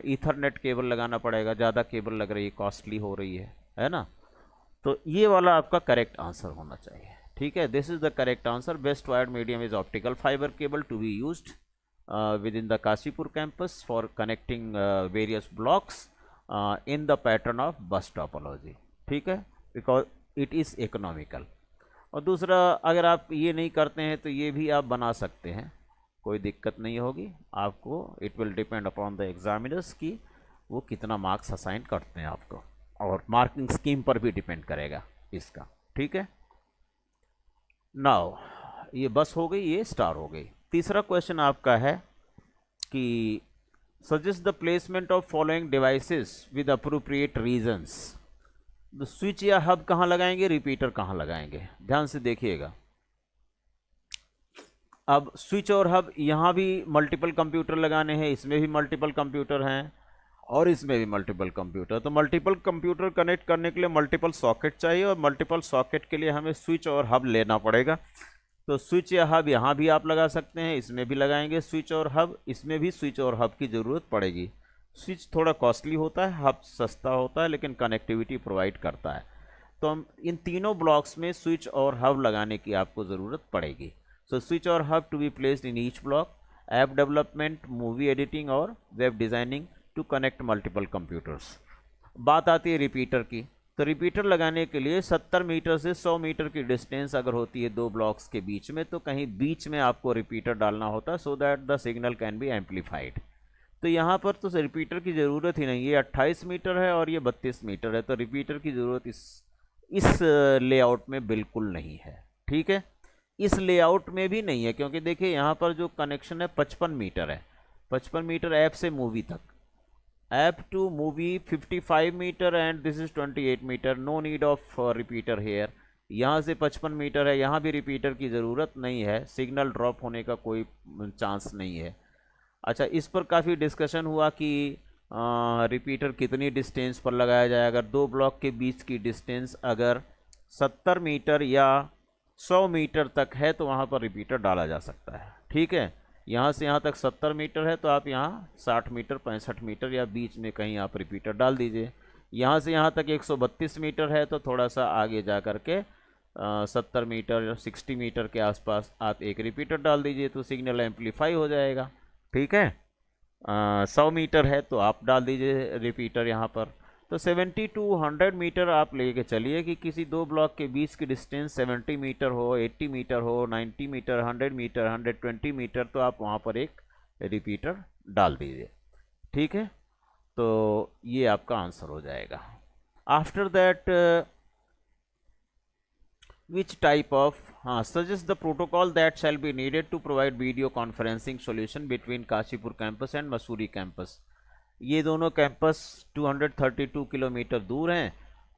ईथरनेट केबल लगाना पड़ेगा, ज़्यादा केबल लग रही है, कॉस्टली हो रही है ना। तो ये वाला आपका करेक्ट आंसर होना चाहिए, ठीक है। This is the correct answer. Best wired medium is optical fibre cable to be used within the Kashipur campus for connecting various blocks in the pattern of bus topology, ठीक है, because it is economical. और दूसरा, अगर आप ये नहीं करते हैं तो ये भी आप बना सकते हैं, कोई दिक्कत नहीं होगी आपको। It will depend upon the examiners कि वो कितना मार्क्स असाइन करते हैं आपको, और मार्किंग स्कीम पर भी डिपेंड करेगा इसका, ठीक है। नाउ ये बस हो गई, ये स्टार हो गई। तीसरा क्वेश्चन आपका है कि suggest the placement of following devices with appropriate reasons. तो स्विच या हब कहाँ लगाएंगे, रिपीटर कहाँ लगाएंगे, ध्यान से देखिएगा। अब स्विच और हब, यहाँ भी मल्टीपल कंप्यूटर लगाने हैं, इसमें भी मल्टीपल कंप्यूटर हैं, और इसमें भी मल्टीपल कंप्यूटर। तो मल्टीपल कंप्यूटर कनेक्ट करने के लिए मल्टीपल सॉकेट चाहिए, और मल्टीपल सॉकेट के लिए हमें स्विच और हब लेना पड़ेगा। तो स्विच या हब यहाँ भी आप लगा सकते हैं, इसमें भी लगाएंगे स्विच और हब, इसमें भी स्विच और हब की ज़रूरत पड़ेगी। स्विच थोड़ा कॉस्टली होता है, हब सस्ता होता है, लेकिन कनेक्टिविटी प्रोवाइड करता है। तो हम इन तीनों ब्लॉक्स में स्विच और हब लगाने की आपको ज़रूरत पड़ेगी। सो स्विच और hub to be placed in each block, app development, movie editing और web designing to connect multiple computers. बात आती है रिपीटर की। तो रिपीटर लगाने के लिए 70 मीटर से 100 मीटर की डिस्टेंस अगर होती है दो ब्लॉक्स के बीच में, तो कहीं बीच में आपको रिपीटर डालना होता है, so that the signal can be amplified. तो यहाँ पर तो रिपीटर की ज़रूरत ही नहीं, ये 28 मीटर है और ये 32 मीटर है, तो रिपीटर की ज़रूरत इस लेआउट में बिल्कुल नहीं है, ठीक है। इस लेआउट में भी नहीं है, क्योंकि देखिए यहाँ पर जो कनेक्शन है 55 मीटर है, 55 मीटर ऐप से मूवी तक, app to movie 55 metre and this is 28 metre, no need of repeater here. यहाँ से 55 मीटर है, यहाँ भी रिपीटर की ज़रूरत नहीं है, सिग्नल ड्रॉप होने का कोई चांस नहीं है। अच्छा, इस पर काफ़ी डिस्कशन हुआ कि रिपीटर कितनी डिस्टेंस पर लगाया जाए। अगर दो ब्लॉक के बीच की डिस्टेंस अगर 70 मीटर या 100 मीटर तक है तो वहाँ पर रिपीटर डाला जा सकता है, ठीक है। यहाँ से यहाँ तक 70 मीटर है तो आप यहाँ 60 मीटर 65 मीटर या बीच में कहीं आप रिपीटर डाल दीजिए। यहाँ से यहाँ तक 132 मीटर है तो थोड़ा सा आगे जा कर के 70 मीटर या 60 मीटर के आसपास आप एक रिपीटर डाल दीजिए, तो सिग्नल एम्पलीफाई हो जाएगा, ठीक है। 100 मीटर है तो आप डाल दीजिए रिपीटर यहाँ पर। तो 70 to 100 मीटर आप लेके चलिए कि किसी दो ब्लॉक के बीच की डिस्टेंस 70 मीटर हो, 80 मीटर हो, 90 मीटर, 100 मीटर, 120 मीटर, तो आप वहाँ पर एक रिपीटर डाल दीजिए, ठीक है। तो ये आपका आंसर हो जाएगा। After that which type of suggest the protocol that shall be needed to provide video conferencing solution between Kashipur campus and Mussoorie campus। ये दोनों कैंपस 232 किलोमीटर दूर हैं,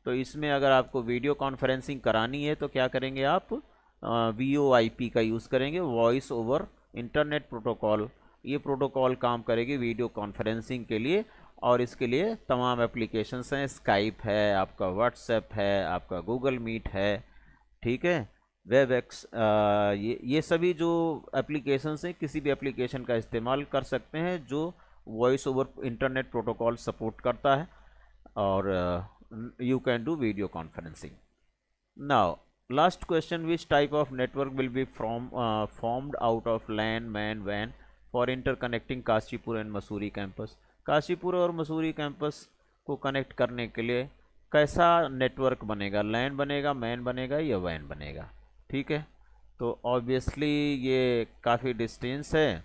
तो इसमें अगर आपको वीडियो कॉन्फ्रेंसिंग करानी है तो क्या करेंगे आप, VoIP का यूज़ करेंगे, वॉइस ओवर इंटरनेट प्रोटोकॉल। ये प्रोटोकॉल काम करेगी वीडियो कॉन्फ्रेंसिंग के लिए, और इसके लिए तमाम एप्लीकेशंस हैं, स्काइप है, आपका व्हाट्सएप है, आपका गूगल मीट है, ठीक है, वेबएक्स, ये सभी जो एप्लीकेशंस हैं, किसी भी एप्लीकेशन का इस्तेमाल कर सकते हैं जो voice over internet protocol support करता है। or you can do video conferencing. Now, last question: which type of network will be formed out of LAN, MAN, WAN for interconnecting Kashipur and Mussoorie campus? Kashipur और Mussoorie campus को connect करने के लिए कैसा network बनेगा? लैन बनेगा, मैन बनेगा या वैन बनेगा? ठीक है, तो ऑब्वियसली ये काफ़ी डिस्टेंस है.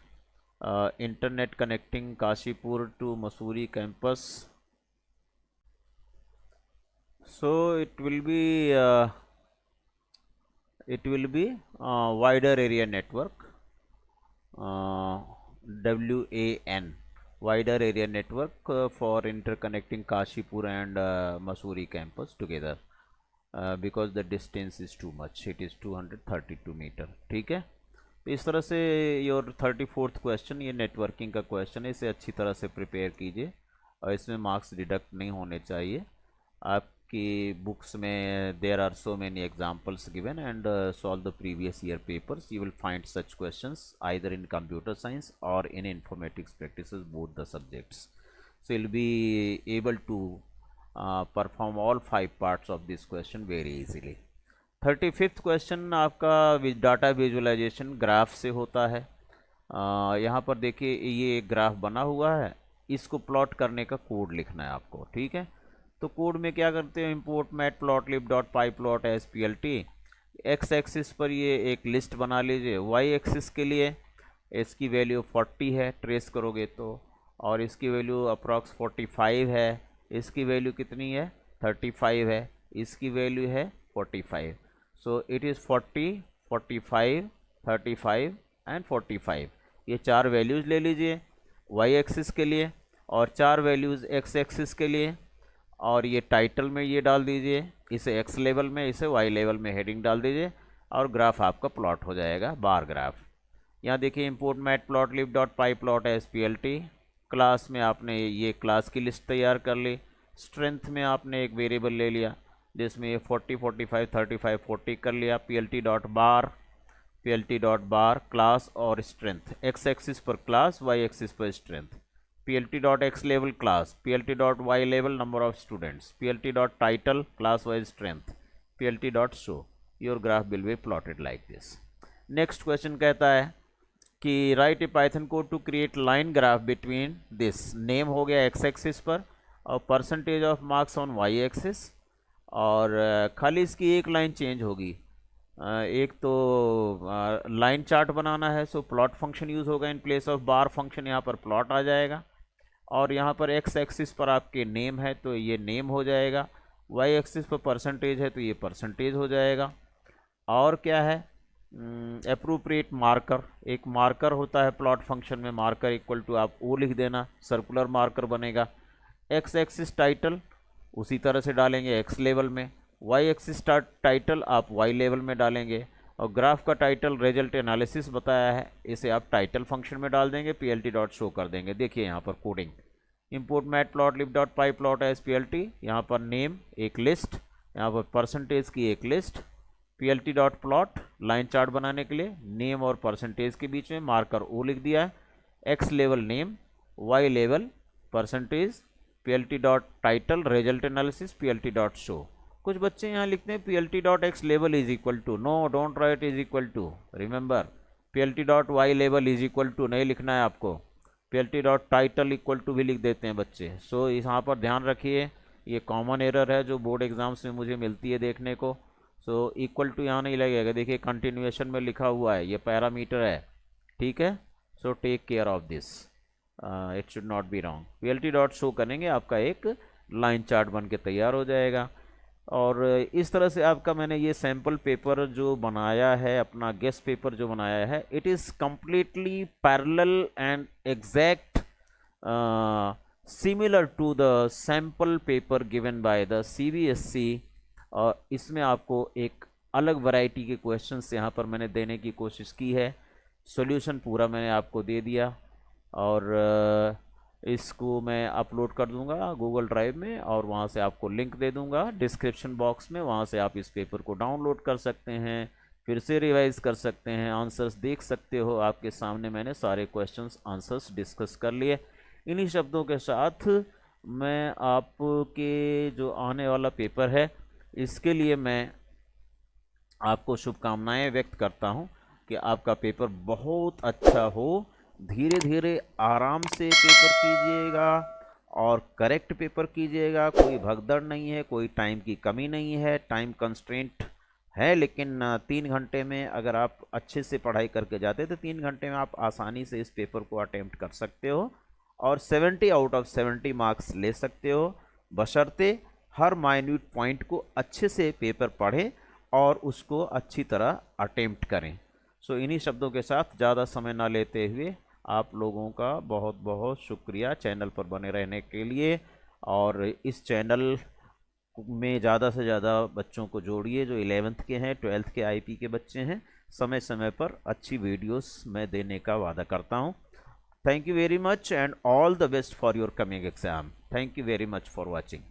Internet connecting Kashipur to Mussoorie campus, so it will be wider area network, WAN, wider area network for interconnecting Kashipur and Mussoorie campus together, because the distance is too much, it is 232 metre. ठीक है, तो इस तरह से your 34th question, ये networking का question है, इसे अच्छी तरह से प्रिपेयर कीजिए और इसमें मार्क्स डिडक्ट नहीं होने चाहिए. आपकी बुक्स में there are so many examples given and solve the previous year papers. You will find such questions either in computer science और in informatics practices, both the subjects. So you'll be able to perform all 5 parts of this question very easily. 35th question आपका data visualisation graph से होता है. यहाँ पर देखिए ये एक ग्राफ बना हुआ है, इसको प्लॉट करने का कोड लिखना है आपको. ठीक है, तो कोड में क्या करते हो, import matplotlib.pyplot as plt. X axis पर ये एक लिस्ट बना लीजिए. वाई एक्सिस के लिए इसकी वैल्यू 40 है, ट्रेस करोगे तो, और इसकी वैल्यू अप्रॉक्स 45 है. इसकी वैल्यू कितनी है, 35 है. इसकी वैल्यू है 45. So it is 40, 45, 35 and 45. ये 4 वैल्यूज़ ले लीजिए वाई एक्सिस के लिए और 4 वैल्यूज़ एक्स एक्सिस के लिए, और ये टाइटल में ये डाल दीजिए, इसे एक्स लेवल में, इसे वाई लेवल में हेडिंग डाल दीजिए और ग्राफ आपका प्लॉट हो जाएगा, बार ग्राफ. यहाँ देखिए import matplotlib.pyplot as plt. Class में आपने ये क्लास की लिस्ट तैयार कर ली. स्ट्रेंथ में आपने एक वेरिएबल ले लिया जिसमें ये 40, 45, 35, 40 कर लिया. plt.bar क्लास और स्ट्रेंथ, एक्स एक्सिस पर क्लास, वाई एक्सिस पर स्ट्रेंथ. plt.x लेवल क्लास, plt.y लेवल number of students, plt.title class wise strength, plt.show. Your graph will be plotted like this. Next question कहता है कि write a Python code to create line graph between this. Name हो गया X axis पर और percentage of marks on Y axis, और खाली इसकी एक लाइन चेंज होगी. एक तो लाइन चार्ट बनाना है, सो प्लॉट फंक्शन यूज़ होगा in place of bar function. यहाँ पर प्लॉट आ जाएगा और यहाँ पर एक्स एक्सिस पर आपके नेम है तो ये नेम हो जाएगा. वाई एक्सिस पर परसेंटेज है तो ये परसेंटेज हो जाएगा. और क्या है, अप्रोप्रिएट मार्कर. एक मार्कर होता है प्लॉट फंक्शन में, मार्कर इक्वल टू आप ओ लिख देना, सर्कुलर मार्कर बनेगा. एक्स एक्सिस टाइटल उसी तरह से डालेंगे एक्स लेवल में. वाई एक्सिस टाइटल आप वाई लेवल में डालेंगे. और ग्राफ का टाइटल रिजल्ट एनालिसिस बताया है, इसे आप टाइटल फंक्शन में डाल देंगे, plt.show कर देंगे. देखिए यहाँ पर coding, import matplotlib.pyplot as plt. यहाँ पर नेम एक लिस्ट, यहाँ पर परसेंटेज की एक लिस्ट, plt.plot लाइन चार्ट बनाने के लिए नेम और परसेंटेज के बीच में मार्कर ओ लिख दिया है. एक्स लेवल नेम, वाई लेवल percentage, plt.title result analysis, plt.show. कुछ बच्चे यहाँ लिखते हैं plt.x लेवल is equal to. No, don't write is equal to. Remember plt.y लेवल इज इक्वल टू नहीं लिखना है आपको, plt.title इक्वल टू भी लिख देते हैं बच्चे. सो यहाँ पर ध्यान रखिए, ये कॉमन एरर है जो बोर्ड एग्जाम्स में मुझे मिलती है देखने को. सो इक्वल टू यहाँ नहीं लगेगा. देखिए कंटिन्यूएशन में लिखा हुआ है, ये पैरामीटर है. ठीक है, so take care of this, it should not be wrong. plt.show करेंगे, आपका एक लाइन चार्ट बन के तैयार हो जाएगा. और इस तरह से आपका मैंने ये सैम्पल पेपर जो बनाया है, अपना गेस्ट पेपर जो बनाया है, it is completely parallel and exact similar to the sample paper given by the CBSE. और इसमें आपको एक अलग वैरायटी के क्वेश्चंस यहाँ पर मैंने देने की कोशिश की है. सॉल्यूशन पूरा मैंने आपको दे दिया और इसको मैं अपलोड कर दूंगा गूगल ड्राइव में, और वहाँ से आपको लिंक दे दूंगा डिस्क्रिप्शन बॉक्स में. वहाँ से आप इस पेपर को डाउनलोड कर सकते हैं, फिर से रिवाइज कर सकते हैं, आंसर्स देख सकते हो. आपके सामने मैंने सारे क्वेश्चंस आंसर्स डिस्कस कर लिए. इन्हीं शब्दों के साथ मैं आपके जो आने वाला पेपर है इसके लिए मैं आपको शुभकामनाएं व्यक्त करता हूं कि आपका पेपर बहुत अच्छा हो। धीरे धीरे आराम से पेपर कीजिएगा और करेक्ट पेपर कीजिएगा। कोई भगदड़ नहीं है, कोई टाइम की कमी नहीं है, टाइम कंस्ट्रेंट है, लेकिन 3 घंटे में अगर आप अच्छे से पढ़ाई करके जाते तो 3 घंटे में आप आसानी से इस पेपर को अटेम्प्ट कर सकते हो और 70 आउट ऑफ 70 मार्क्स ले सकते हो, बशर्ते हर माइन्यूट पॉइंट को अच्छे से पेपर पढ़ें और उसको अच्छी तरह अटेम्प्ट करें। सो इन्हीं शब्दों के साथ ज़्यादा समय ना लेते हुए आप लोगों का बहुत बहुत शुक्रिया चैनल पर बने रहने के लिए। और इस चैनल में ज़्यादा से ज़्यादा बच्चों को जोड़िए जो 11th के हैं, 12th के आईपी के बच्चे हैं। समय समय पर अच्छी वीडियोस मैं देने का वादा करता हूँ। Thank you very much and all the best for your coming exam. Thank you very much for watching.